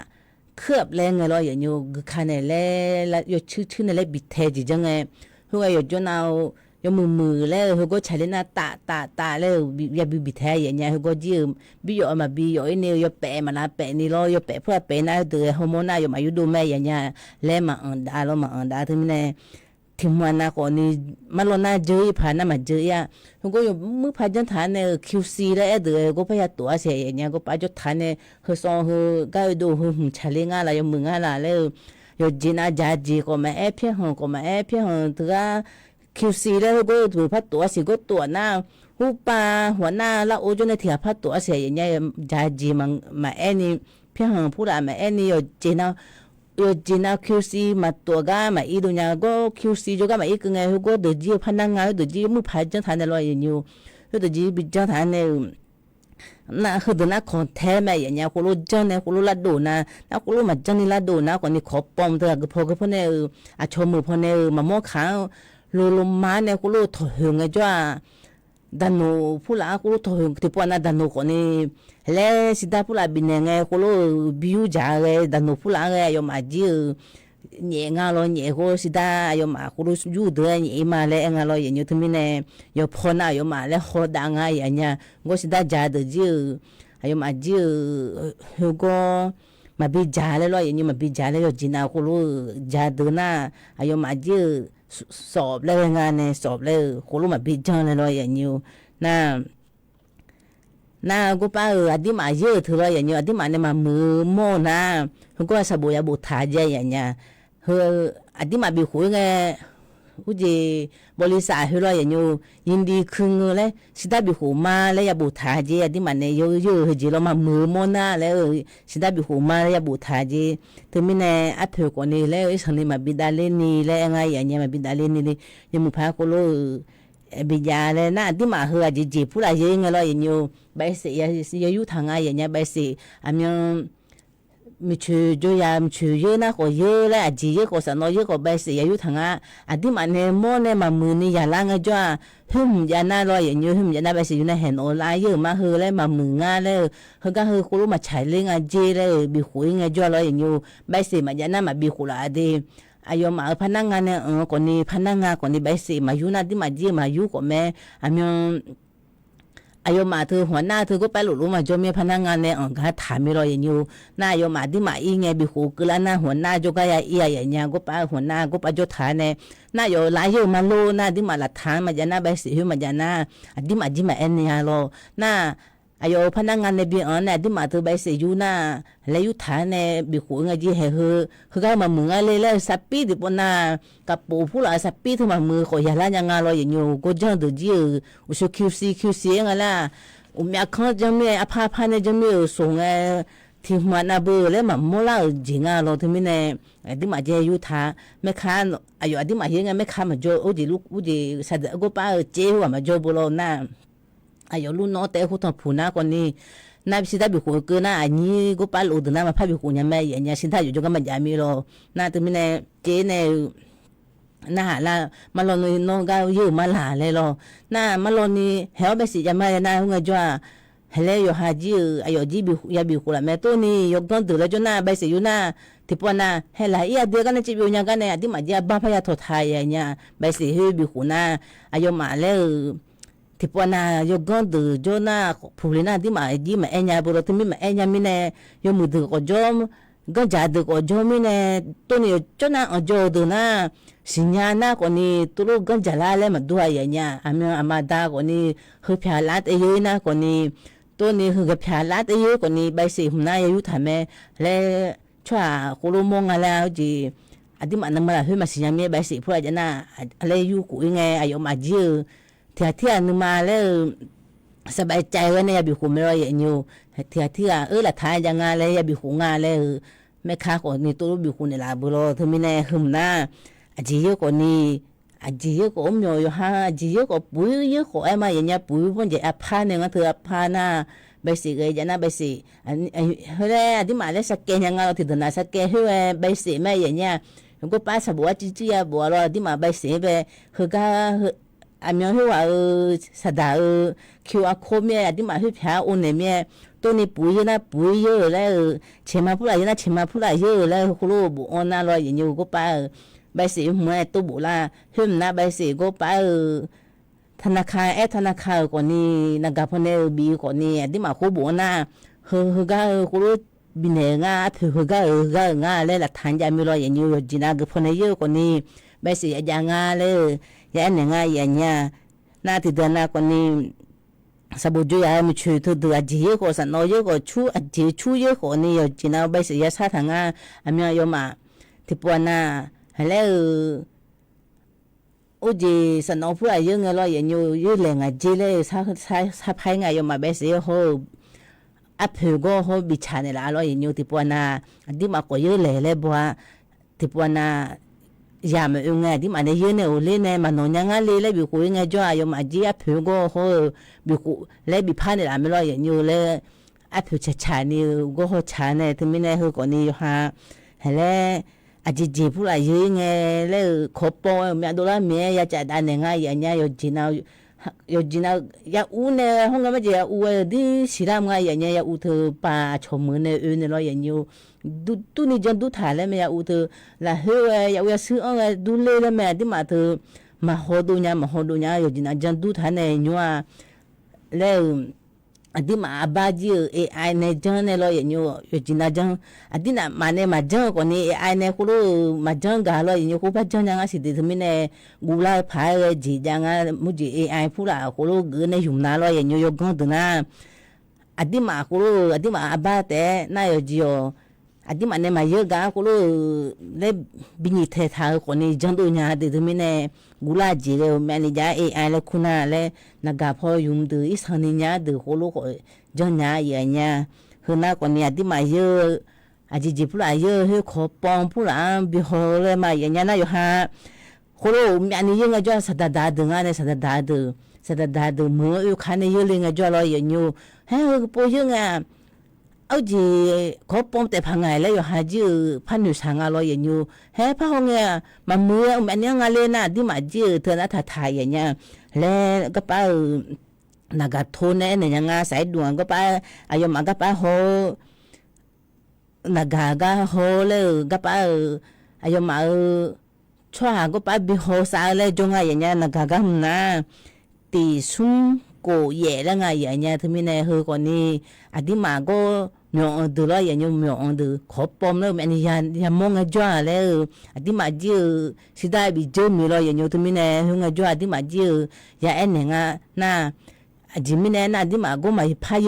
เคลือบแรงเราอย่างอยู่คันเนี่ยแล้วอยู่ชื่อเนี่ยบิดเทจิจังไงหัวอยู่จนเอาอยู่มือแล้วเขาก็ใช้เล่นตาแล้วอย่าบิดเทอย่างเงี้ยเขาก็ยืมบิโยมาบิโยนี่อยู่แปะมาละแปะนี่เราอยู่แปะเพื่อแปะน่าเดือดฮอร์โมนน่าอยู่มาอยู่ดูแม่อย่างเงี้ยแล้วมาอันดาเรามาอันดาถึงเนี่ยที่มันน่ะก่อนนี่มันเราน่าเจอผ่านน่ะมาเจออ่ะเขาก็อยู่มือผ่านจนฐานเนี่ย QC แล้วเดือก็พยายามตัวเสียอย่างเงี้ยก็ไปจนฐานเนี่ยเขาส่งเขาก็ดูเขาชาเลงอะไรอยู่มึงอะไรแล้วอยู่จีน่าจ่าจีก็มาเพี้ยนก็มาเพี้ยนตัว QC แล้วก็ดูพัดตัวสิก็ตัวหน้าหูปลาหัวหน้าแล้วโอ้จนในที่พัดตัวเสียอย่างเงี้ยจ่าจีมันมานี่เพี้ยนผู้ละมานี่อยู่จีน่าอยู่จีน่า QC มาตัวก็มาอีดูเนี่ยก็ QC 就ก็มาอีกไงก็เดี๋ยวจีพันนั่งไงเดี๋ยวจีมือพายจังทันในรอยอยู่เดี๋ยวจีบิดจังทันเนี่ยน่ะคือเดี๋ยวน่ะของแท้แม่อย่างเงี้ยคุณรู้จังเนี่ยคุณรู้ละดูนะน่ะคุณรู้มาจังนี่ละดูนะก่อนนี่ขอปอมเถอะก็พอเนี่ยอาชมมือพอเนี่ยมาโม่ขาวลมมาเนี่ยคุณรู้ถอยไงจ้าดันโนผู้ละคุณรู้ถอยที่ปวดน่ะดันโนก่อนนี่แล้วสิดาผู้ละบินยังไงคุณรู้บิวจ่าเลยดันโนผู้ละไงยอมอาจีเนี่ยงาลอยเนี่ยก็สิดายอมอาคุณรู้ยูเดือเนี่ยมาเลยงาลอยอย่างนี้ทั้งนี้เนี่ยยอพอน่ะยอมอาแล้วขอดังไงอย่างเงี้ยก็สิดาจ่าเดือจียอมอาจีก็มาบิจ่าเลยลอยอย่างนี้มาบิจ่าเลยจีน่าคุณรู้จ่าเดือน่ะยอมอาจีสอบเลยงานเนี่ยสอบเลยคุณรู้มาบิจ่าเลยลอยอย่างนี้น่าก็ป้าอดีมาเยอะเธอเลยอย่างเงี้ยอดีมาเนี่ยมามือโม่นะเขาก็สบู่ยาบุตรใจอย่างเงี้ยเฮออดีมาบิคุยไงอุจิบริษัทเฮอเลยอย่างเงี้ยยินดีคืนเลยสิได้บิคุมาแล้วยาบุตรใจอดีมาเนี่ยเยอะๆเฮจิเรามามือโม่นะแล้วสิได้บิคุมาแล้วยาบุตรใจถึงมีเนี่ยอัพเธอคนนี้แล้วไอ้สันนี่มาบิดาเลนี่แล้วไงอย่างเงี้ยมาบิดาเลนี่เลยยังมือพาโคโลบิดาเลยนะที่มาเฮอจีผู้ละเยอะไงเราอย่างเงี้ยใบเสียอยู่ทางไงอย่างเงี้ยใบเสียอันยังมีชื่อจุยามชื่อเยอะนะก็เยอะแล้วจีเยอะก็สนอเยอะก็ใบเสียอยู่ทางอ่ะอันที่มันเนี่ยโม่เนี่ยมามือนี่อย่าล้างไงจ้ายาหน้าเราอย่างเงี้ยยาหน้าใบเสียอยู่ในเห็นออนไลน์เยอะมาเฮอแล้วมามืองาแล้วเฮอก็เฮอคุณรู้มาใช้เรื่องไงจีแล้วบิคุยไงจ้าเราอย่างเงี้ยใบเสียมายาหน้ามาบิคุละดีอายมาพนักงานเนี่ยคนนี้พนักงานคนนี้ใบเสียมาอยู่นะที่มาจีมาอยู่ก็แม่อันยังอายมาเธอหัวหน้าเธอก็ไปหลุดมาจนมีพนักงานเนี่ยก็ถามไม่รออย่างอยู่น่าอายมาที่มาอีไงบิคูกแล้วน่าหัวหน้าจก็ยาอีอย่างเงี้ยก็ไปหัวหน้าก็ไปจดฐานเนี่ยน่าอยู่หลายเยอะมาโลน่าที่มาหลักฐานมาจาน่าใบเสียมาจาน่าที่มาจีมาเอ็นเนี่ยโลน่าอายพนักงานในบีอันเนี่ยที่มาเธอใบเสียอยู่น่าแล้วอยู่ฐานเนี่ยบิคูไงจีเฮคือก็มามือเลยแล้วสับปีดิปน่ากับปูผู้หลายสับปีที่มามือก็อย่าละยังงานเราอย่างอยู่ก็จังตัวจีอุชQC ไงล่ะมีอาคารจะมีอาภาพเนี่ยจะมีส่ง ที่มานาเบอแล้วมาโมล่าจิงาเราที่ไม่แน่ที่มาเจยุทาไม่ค้าอายุที่มาเฮงไม่ค้ามาโจโอจิลูกโอจิสัตว์ก็ป้าเจ้ามาโจบุโลน่าอายุลูกน้องแต่เขาต้องพูน่าคนนี้น่าพิจารณาบิคุก็น่าอันนี้ก็ป้าลูกน่ามาพาบิคุเนี่ยแม่ยันยาสินท้ายอยู่จงก็มาจามีโลน่าที่ไม่แน่เจเนี่ยน่าละมาลอนน้องก็ยืมมาหลาเลยโลน่ามาลอนนี่เฮลไปสิจะมาน่าหัวจ้าเฮเลโยฮาจิอายุจีบิยาบิคุละแม่ตัวนี้ยกต้นตัวแล้วจนน่าไปสิอยู่น่าที่ปวน่าเฮลายาเดียกันจิบิวยังกันเนี่ยที่มาเดียบ้าพยาทอทายเนี่ยไปสิเฮบิคุน่าอายุมาแล้วที่ปวน่ายกต้นตัวจนน่าผู้เล่นน่าที่มาจีมาเอ็นยาบุรุษที่มีมาเอ็นยามิเน่ยมุดก็จอมก็จ่าดึกก็จอมิเน่ตัวนี้จนน่าอจอดูน่าสิญญาณน่าคนนี้ตัวลูกก็จะลาเล่มาด้วยเนี่ยอามีอามาดาคนนี้เฮพิอาลาตเอยุน่าคนนี้ตัวนี้คือกับพิอาลาตเอยุคนนี้ใบสีหุ่นน่าอยู่ทำไมและช่วยคุรุมงอะไรจีอดีตมันมาเฮมาสิญญาณมีใบสีพูดจะน่าอะไรอยู่กูยังไงอายุมาจีที่นึกมาแล้วสบายใจว่าเนี่ยบิคุไม่รออย่างอยู่ที่ละท้ายยังไงเลยบิคุงานเลยแม่ค้าคนนี้ตัวลูกบิคุเนี่ยลาบุโรเธอไม่แน่หึมน่าอาจีเยอะกว่านี้อาจีเยอะกว่ามีอยู่ฮะอาจีเยอะกว่าปุ๋ยเยอะกว่าไอ้มาอย่างเงี้ยปุ๋ยพวกจะอัพพาเนี่ยงั้นเธออัพพาน่าใบสีก็จะน่าใบสีอันเฮ้ยที่มาเลยสักแกยังไงเราถึงน่าสักแกเฮ้ยใบสีแม่อย่างเงี้ยผมก็ป้าสบัวจีบัวเราที่มาใบสีไปเฮ้ยก็อามีเฮ้ยว่าสะดาคิวอาโคเมียที่มาเฮ้ยแพ้อุ่นเนี่ยตัวนี้ปุ๋ยนะปุ๋ยเยอะแล้วเชื่อมาพูดอะไรนะเชื่อมาพูดอะไรเยอะแล้วคุณลูกบุญน่าเราอย่างอยู่ก็ป้าใบสีหัวตัวบุล่าหึมนะใบสีก็ไปธนาคารธนาคารก่อนนี้นักการพนันบีก่อนนี้ที่มาคู่บุญนะฮึก็คู่รู้บินเงาถือฮึก็งาเลยละทานยามีรอยอย่างอยู่จีน่ากับพนันเยอะก่อนนี้ใบสียางาเลยยาเนี่ยงาอย่างเงี้ยน่าติดเดินนะก่อนนี้สบู่จุยามีช่วยตัวตัวจีเยอะกว่าสันน้อยเยอะกว่าชูจีชูเยอะกว่านี้จีน่าใบสียาซาทางาอามีโยมาที่ปวน่าแล้วอุจิสนองผู้ใหญ่ยังไงเราอย่างอยู่ยืดแรงจีเลยถ้าพายไงยมาเบสเขาอัพหิวก็เขาบิชาเนี่ยละเราอย่างอยู่ที่ปวนาที่มาก็ยืดเลยบัวที่ปวนายามยังไงที่มาเนี่ยยืดเนี่ยเลยเนี่ยมันนอนยังไงเลยบิคุยังไงจ้ายมาจีอัพหิวก็เขาบิคุเลยบิพาเนี่ยละไม่เราอย่างอยู่เลยอัพหิวชาเนี่ยก็เขาชาเนี่ยที่ไม่เนี่ยเขาก่อนนี้อยู่ฮะแล้วอาจจะพูดอะไรยังไงแล้วขบปองมีอะไรด้วยมีอยากจะได้ยังไงอย่างเงี้ยอยากจีน่าอยากอู้เนี่ยห้องก็ไม่ใช่อู้ดิสิรามไงอย่างเงี้ยอยากอู้เธอป่าชมมือเนี่ยเนี่ยเราอย่างเงี้ยดูนี่จันดูถ่ายแล้วไม่อยากอู้เธอละเฮ้ยอยากอู้ซื้ออะไรดูเลยแล้วไม่ที่มาเธอมาหอดูเนี่ยอยากจีน่าจันดูถ่ายเนี่ยยัวแล้วที่มาบาจีAI เนี่ยจังเนี่ยเราอย่างเงี้ยอยากจีน่าจังที่น่ะมาเนี่ยมาจังคนนี้ AI เนี่ยคุณรู้มาจังกันเราอย่างเงี้ยคุณพัฒน์จังอ่ะสิเดี๋ยวมีเนี่ยกูไล่พายจีจังอ่ะมุจิ AI พูดละคุณรู้เกินในหุ่นน่ะเราอย่างเงี้ยยกกันตัวน่ะที่มาคุณรู้ที่มาบาแต่น่าอยากจีอ๋อที่มาเนี่ยมาเยอะกันคุณรู้เลยบินเทถาคนนี้จังตัวเนี่ยเดี๋ยวมีเนี่ยกูไล่จีเลยแม่นี่จ้า AI เลยคุณน่ะเลยนักการพอยุ่งดูอีสันนี่เนี่ยเดี๋ยวคุณรู้จังเนี่ยอย่างเงี้ยคือน่าคนนี้ที่มาเยอะอาจจะพูดอะไรเยอะให้ขอปองพูดอะไรบิโฮเลยมาอย่างเงี้ยน่าอยู่ฮะคุณรู้แม่นี่ยังไงจ้าสัตว์ดาดึงอะไรสัตว์ดาดึงมืออยู่คันนี้เยอะเลยไงจ้าเราอย่างอยู่เฮ้ยพูดยังไงเอาจีขอปองแต่พังไงแล้วอยู่ฮะจีพันอยู่ทางอะไรอย่างอยู่เฮ้ยพังไงมามือแม่นี่ไงเลยนะที่มาจีเธอน่าถ่ายอย่างเงี้ยแล้วก็ไปนักโทนเนี่ยยังไงสายด่วนก็ไปอายุมันก็ไปโหนักก็โหเลยก็ไปอายุมาช่วยก็ไปบิโหสายเลยจงไงอย่างเงี้ยนักก็มันนะตีสุ่มกูเย่แล้วไงอย่างเงี้ยที่มีในเฮคนนี้อดีมาก็มีอันดูแล้วอย่างเงี้ยมีอันดูขอบปมแล้วมันยังมองจ้าแล้วอดีมาจีสิได้บิจมีแล้วอย่างเงี้ยที่มีในเฮงจ้าอดีมาจีอย่าเอ็นเนี่ยน่ะจิมิเนี่ยนะที่มาก็มาพาย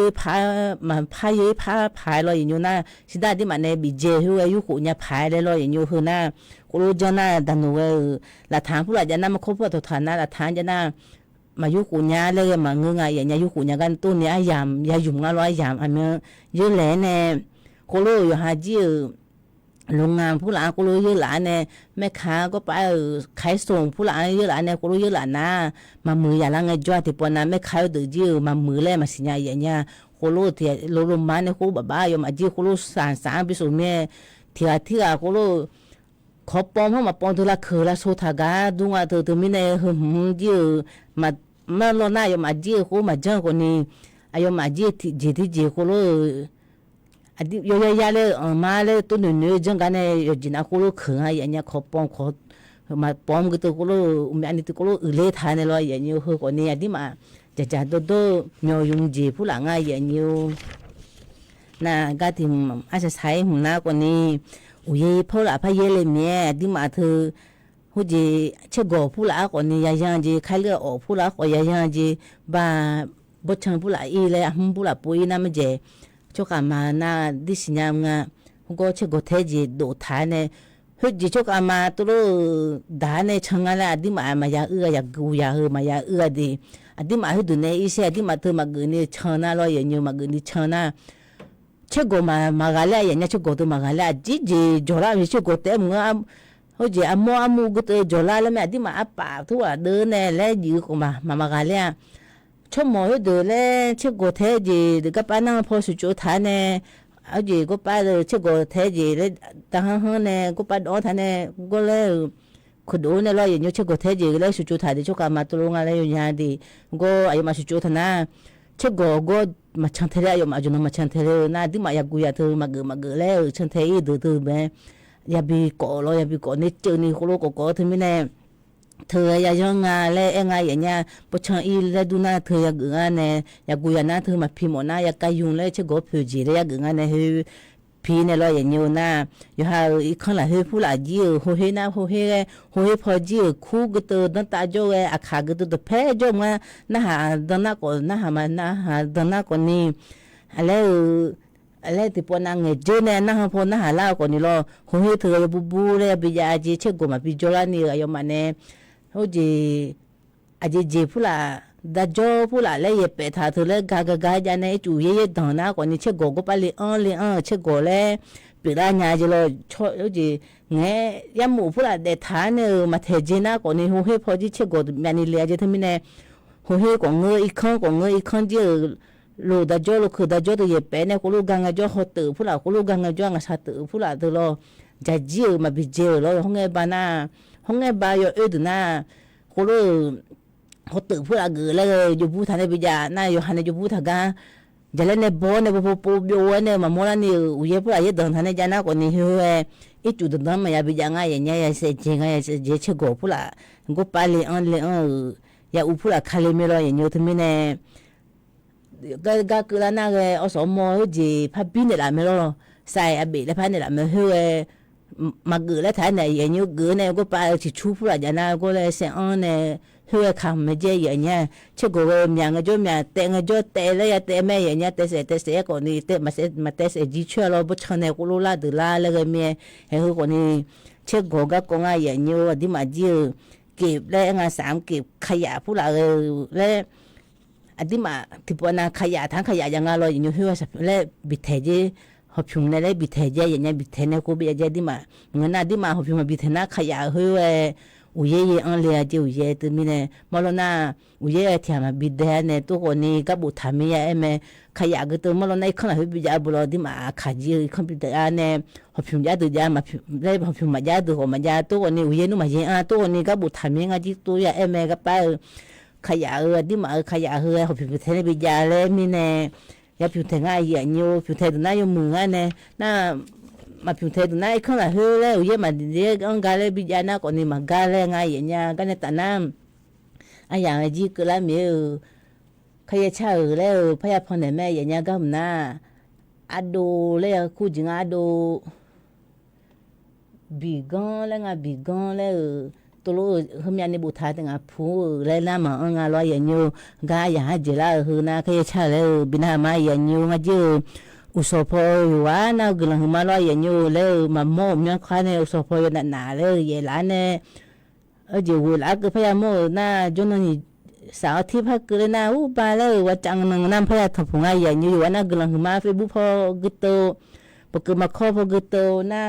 เลยอย่างนี้นะสิได้ที่มาเนี่ยบิเจหัวยุคุเนี่ยพายเลยอย่างนี้คือนะกูรู้จังนะดันหนูละทางผู้หลักจะนั่งมาคบกับตัวฐานนะละทางจะนั่งมายุคุเนี่ยเลยมาเงยอย่างเงี้ยยุคุเนี่ยกันตัวเนี่ยยามยุ่งอะไรยามอันนี้ยืดแหล่เนี่ยค กูรู้อยู่หาจีโรงงานผู้หลานกูรู้เยอะหลานเนี่ยแม่ค้าก็ไปขายส่งผู้หลานเยอะหลานเนี่ยกูรู้เยอะหลานนะมามืออย่าละไงจ้าที่ปนนะแม่ค้าเดือดจีมามือแลมาสิญญาอย่างเงี้ยกูรู้ที่โรงพยาบาลเนี่ยกูบ้าอยู่มาจีกูรู้สารไปส่งแม่ที่กูรู้ขอปอมเข้ามาปอมตัวละคือละโซทากาดูว่าตัวมีเนี่ยจีมาเมื่อเราหน้าอยู่มาจีกูมาเจอคนนี้อายุมาจีที่กูรู้อันนี้ยาเลยมาเลยตัวหนึ่งจังกันเนี่ยจินากูรู้ขึงอะไรอย่างเงี้ยขอปอมขอมาปอมก็ตัวกูรู้อันนี้ตัวกูรู้เล่ทานเลยอย่างเงี้ยคือคนนี้อันนี้มาจะตัวมียุงจีผู้หลังอะไรอย่างเงี้ยน่ะก็ที่อาจจะใช้หุ่นหน้าคนนี้อุ้ยพอละพายเลยเมียที่มาเธอหูจีเชื่อกูผู้หลังคนนี้ยังจีใครเลือกออกผู้หลังคนยังจีบ้าบดเชิงผู้หลังอีเลยผู้หลังปุยนั่นไม่เจชกมาหน้าดิฉันยังก็เชื่อกูเทจีดูท้ายเนี่ยหูจีชกมาตัวด่าเนี่ยช่างอะไรที่มาอยากอยากกูอยากมาอยากดีที่มาหูดูเนี่ยอีเสียที่มาเธอมาเกินเนี่ยช่างน่าร้อยอย่างเงี้ยมาเกินนี่ช่างน่าเชื่อกูมากันแล้วอย่างเงี้ยเชื่อกูตัวมากันแล้วจีจอราไม่เชื่อกูเต็มเงี้ยหูจีอามูก็ตัวจอราแล้วแม่ที่มาป่าทั่วเดินเนี่ยแล้วยื้อกูมากันแล้วชอบมองดูเลยเชื่อกูเทจีเด็กก็ป้านั่งพอสุดจุดท้ายเนี่ยเอาจีก็ป้าเลยเชื่อกูเทจีเลยตั้งห้องเนี่ยก็ป้าดอท้ายเนี่ยก็เลยขุดดูเนี่ยเราอย่างนี้เชื่อกูเทจีเลยสุดจุดท้ายที่ชกมาตัวลงอะไรอยู่อย่างดีก็อายุมาสุดจุดท้ายนะเชื่อกูก็มาชันเทเลอายุมาจุนมาชันเทเลน่าที่มาอยากกูอยากเธอมาเกิดแล้วชันเทอีดูเธอแบบอยากบีก่อเราอยากบีก่อเนี่ยเจอนี่คนรู้ก่อเธอไม่แน่เธออยากยังไงเลยยังไงอย่างเงี้ยพอช่างอีเลยดูหน้าเธออยากงานเนี่ยอยากกูอยากหน้าเธอมาพิมพ์หน้าอยากกายุ่งเลยเชื่อกูผิวจีเลยอยากงานเนี่ยเฮ้ยพี่เนี่ยเราอย่างเงี้ยนะอยู่หาอีกคนละเฮ้ยผู้ละจีโหเฮ้นะโหเฮ้พอจีคู่ก็ตัวตั้งตาโจ้เออาขาก็ตัวแพ้โจ้มาหน้าหาตั้งหน้าก่อนหน้าหามาหน้าหาตั้งหน้าก่อนนี่อะไรที่ปนนั่งเจเนี่ยนั่งพอหน้าหาเล่าก่อนนี่รอโหเฮ้เธอบูเลยไปยาจีเชื่อกูมาพิจารณาเนี่ยอายุมันเนี่ยหูจีอาจีผู้ละดาจ่อผู้ละเลยเปิดหาเธอเลยกากาจะเนี่ยจู่เย่ดอนนะก่อนนี้เชื่อกูก็ไปเลยเชื่อกูเลยปิดร้านยาจีเลยชอบหูจีเงี้ยยามหมู่ผู้ละเด็ดฐานเนี่ยมาเทจีนะก่อนนี้หูเฮพอจีเชื่อกูมันนี่เลยจะทำยังไงหูเฮก่อนเงยอีกครั้งจีลูดาจ่อลูคือดาจ่อตัวเย่เปิดเนี่ยกูลูกกังจ่อหัวตือผู้ละกูลูกกังจ่องัดชาตือผู้ละตัวเราจะจีมาบิเจอเราห้องเงยบ้านะห้องเงยบ้าอยู่ดูนะกูรู้เขาตื่นพูดอะไรเลยอยู่พูดทางในวิญญาณน่าอยู่หันในอยู่พูดทางกันจะเล่นในบ่อในปูบิวเนี่ยมาโมลนี่อุยพูดอะไรเดินทางในจานะคนนี้เหรออีจุดเดินมาอย่าวิญญาณอย่างเงี้ยอย่าเสียจริงอย่าเสียเชื่อกูพูดละกูไปเลยอย่าอุพูดอะไรคาลิเมลอย่างเงี้ยทั้งนี้เนี่ยก็คือแล้วนะก็เอาสมมติจีพับบินเนี่ยละเมลใส่อบีแล้วพันเนี่ยละเมลเหรอมาเกิดแล้วท่านเนี่ยอย่างนี้เกิดเนี่ยก็ไปที่ชูพูดอะไรนะก็เลยเสียงเนี่ยเฮือคำไม่เจออย่างเงี้ยเชื่อกูว่าอย่างเงี้ยจ่อเนี่ยแต่เงี้ยจ่อแต่เลยแต่แม่อย่างเงี้ยแต่เสียก่อนนี่แต่มาแต่เสียจีช่วยเราบุชเนี่ยกูรู้ละดูละแล้วก็เมียเฮ้ยคนนี้เชื่อกูก็กงอะไรอย่างเงี้ยที่มาเจอเก็บแล้วงานสามเก็บขยะพูดอะไรแล้วอันที่มาที่ปนขยะทั้งขยะอย่างเงี้ยเราอย่างเงี้ยเฮือแล้วบิดเทจีหอบพิมพ์เนี่ยบิดเทเจอย่างเงี้ยบิดเทเนี่ยกูบิดเจดิมาเงินน่ะดิมาหอบพิมพ์บิดเทน่ะขยะเฮ้ยอุยอันเลียจีอุยตัวมีเนี่ยมาแล้วน่ะอุยที่มาบิดเทเนี่ยตัวคนนี้ก็บุตรมีเอ็มขยะก็ตัวมาแล้วน่ะคนละบิดยาบุรุษดิมาขยี้คอมพิวเตอร์เนี่ยหอบพิมพ์ยาตัวยามาได้หอบพิมพ์มายาตัวของมายาตัวคนนี้อุยนู่นมาเยอะตัวคนนี้ก็บุตรมีงาจีตัวยาเอ็มก็ไปขยะดิมาขยะหอบพิมพ์เทเนี่ยบิดยาเลยมีเนี่ยยาผิวเทง่ายอย่างเงี้ยผิวเทตัวนั้นยังมือเนี่ยน่ามาผิวเทตัวนั้นข้างหลังเฮ้ยแล้วเยอะมาเดี๋ยวกาเลยบิจานะก่อนนี่มากาเลยง่ายอย่างเงี้ยก็เนี่ยแต่น้ำไอ้อย่างไอ้จีก็แล้วมีขยะเช่าแล้วพยาพรเนี่ยแม่อย่างเงี้ยก็มันน่าอดูเลยคู่จริงอดูบีกอนแล้วงาบีกอนแล้วตัวลูกเขามีอันนี้บุตรแต่งาผู้เลยน้ำมันงาลอยอย่างยูกาอย่างเจริญคือนะเขาจะใช้เลยบินหามาอย่างยูงาจูอุศพอยู่ว่าน่ากลังมาลอยอย่างยูเลยมาโม่ยังคว้าในอุศพอยู่หนาเลยเยลานเนี่ยจะวุ่นละก็พยายามโม่น่าจนนี่สาวที่พักเลยน่าอุบาเลยว่าจังนังน้ำพยายามทำผงอย่างยูว่าน่ากลังมาเฟบุพอกึตโต ปกมาข้อพกเตอหน้า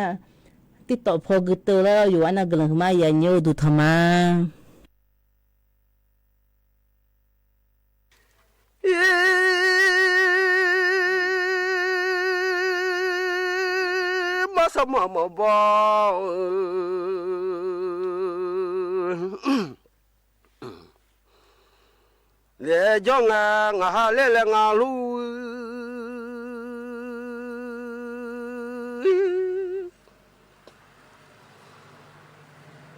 ติดต่อพกเตอแล้วอยู่อันนั้นกำลังมาอย่าเยอะดูธรรมะมาสมมาบอเลจงงาเลเลงาลู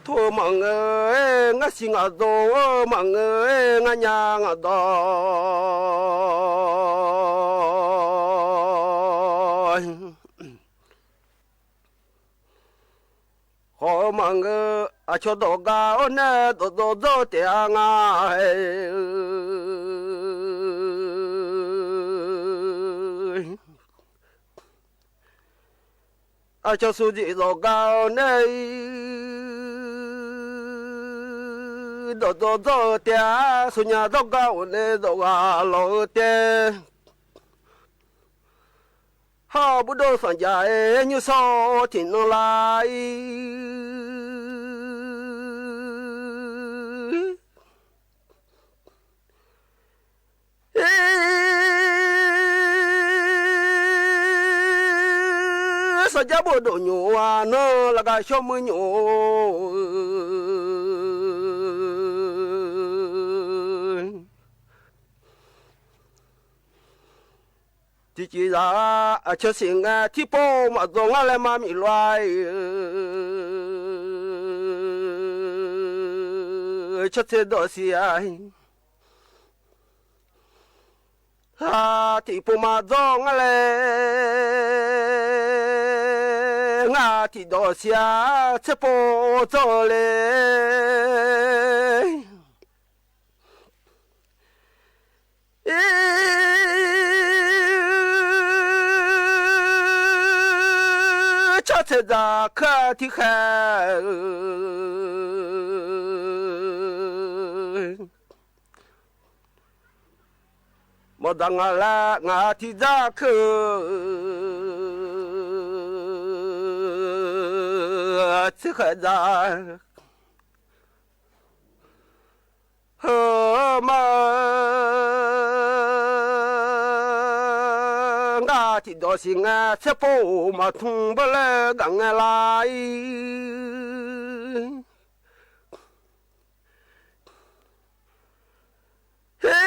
ทั่วมังงาสิงาโตมังงาญางาโตขอมังอาชดกาโอเนโตโตโตเตียงาอาชสุจิโตกาโอเนโตโตโตเตียสุญญาโตกาโอเนโตกาโลเตฮาบุโดสัญญาญุโสทินลายสัญญาบุโดญวานละกาชมญที่จีราเชื่อสิ่งที่พ่อมาตรงอะไรมามีลอยเชื่อเสียดเสียที่พ่อมาตรงอะไรงาที่ดเสียเชื่อพ่อโจเลย这在客厅看，莫当俺来俺提在客，这还在和嘛？ที่ดอสิงาเชปูมาทุ่งเบลกังลายเฮ้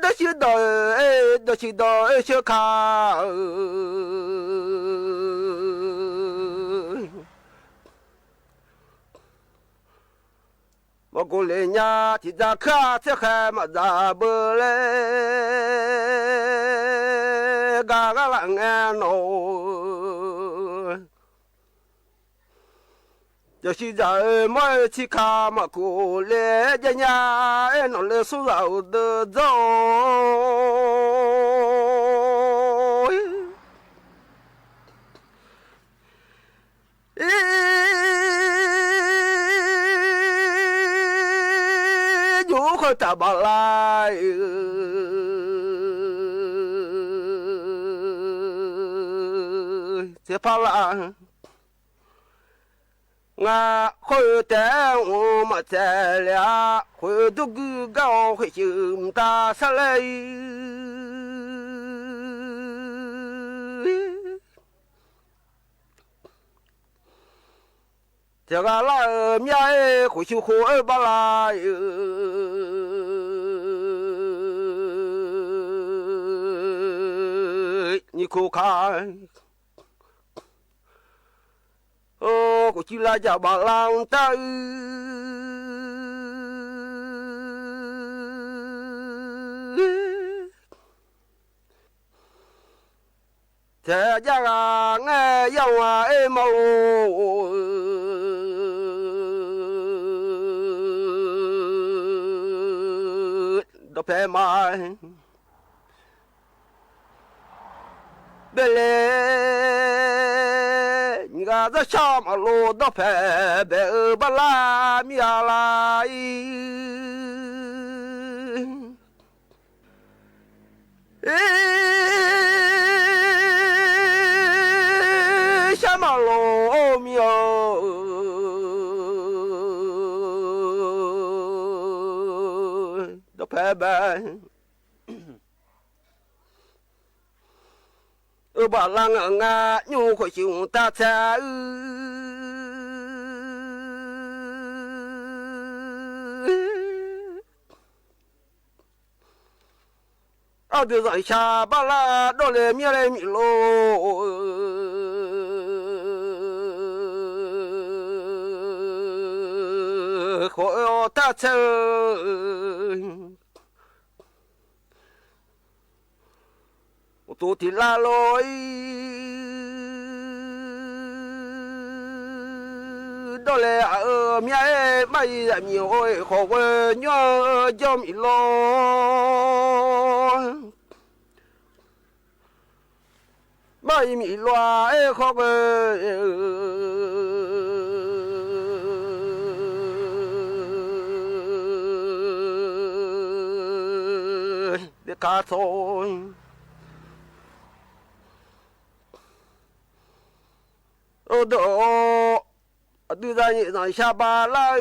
ดชิดอเชื่อข้า我过来呀，提着卡车还没咋不嘞，嘎嘎啷个弄？就是在没去看嘛过来，人家弄来手绕的走。打把来，这怕啦，我会带我们在了，会都个高会心大杀来。这个老面回去喝二把来，你可看？哦，回去来家把浪带，这家啊，我要啊，毛。都拍卖，别来，你看这小马路都拍，别不拉米来。什么罗密欧？都拍板。把人啊，牛会熊大菜。的上下巴拉到来面来米喽，可要打车，我昨天拉来，到来面来买人米哎，可我娘叫米喽。买米乱哎，好个的卡通，都在你上下班了。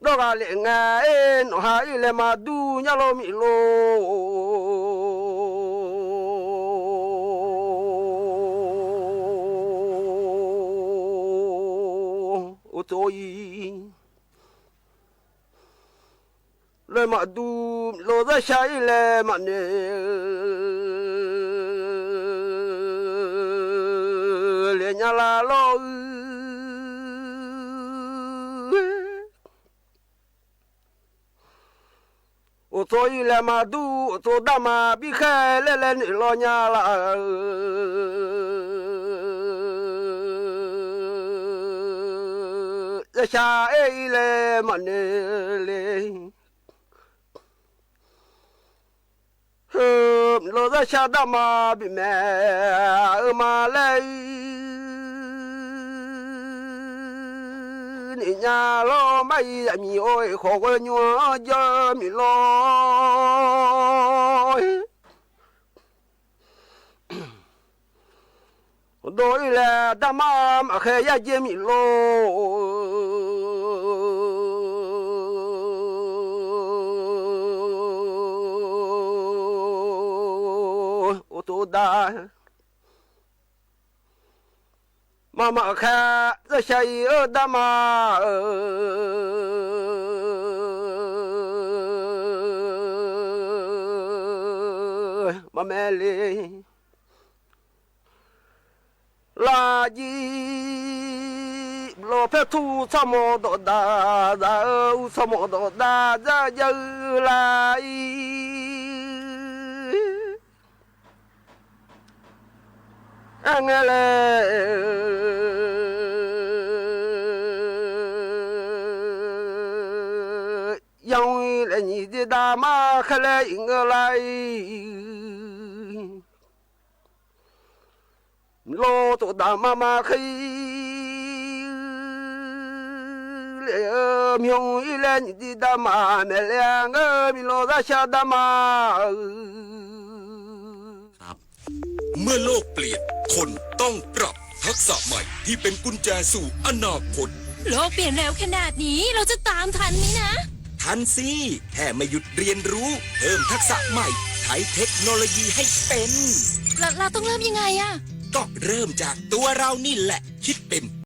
那个恋爱，那还有来嘛都伢老米喽，我所以来嘛都老在下一来嘛呢，连伢拉老。我做一来嘛都，我做大嘛比开来你老娘了，这下一来嘛你嘞，老在下大嘛比买嘛来。你家老买呀米哎，好个娘家米老，我到一来大妈嘛还呀接米老，我多大？妈妈看这下一大妈，妈妈嘞，垃圾老拍土怎么多大，怎么多大，这就来。俺来，因为了你的大妈还来应个来，老多大妈妈嘿，名义了你的大妈，那两个比老大小大妈。เมื่อโลกเปลี่ยนคนต้องปรับทักษะใหม่ที่เป็นกุญแจสู่อนาคตโลกเปลี่ยนเร็วขนาดนี้เราจะตามทันไหมนะทันสิแค่ไม่หยุดเรียนรู้เพิ่มทักษะใหม่ใช้เทคโนโลยีให้เป็นเราต้องเริ่มยังไงอะก็เริ่มจากตัวเรานี่แหละคิดเป็น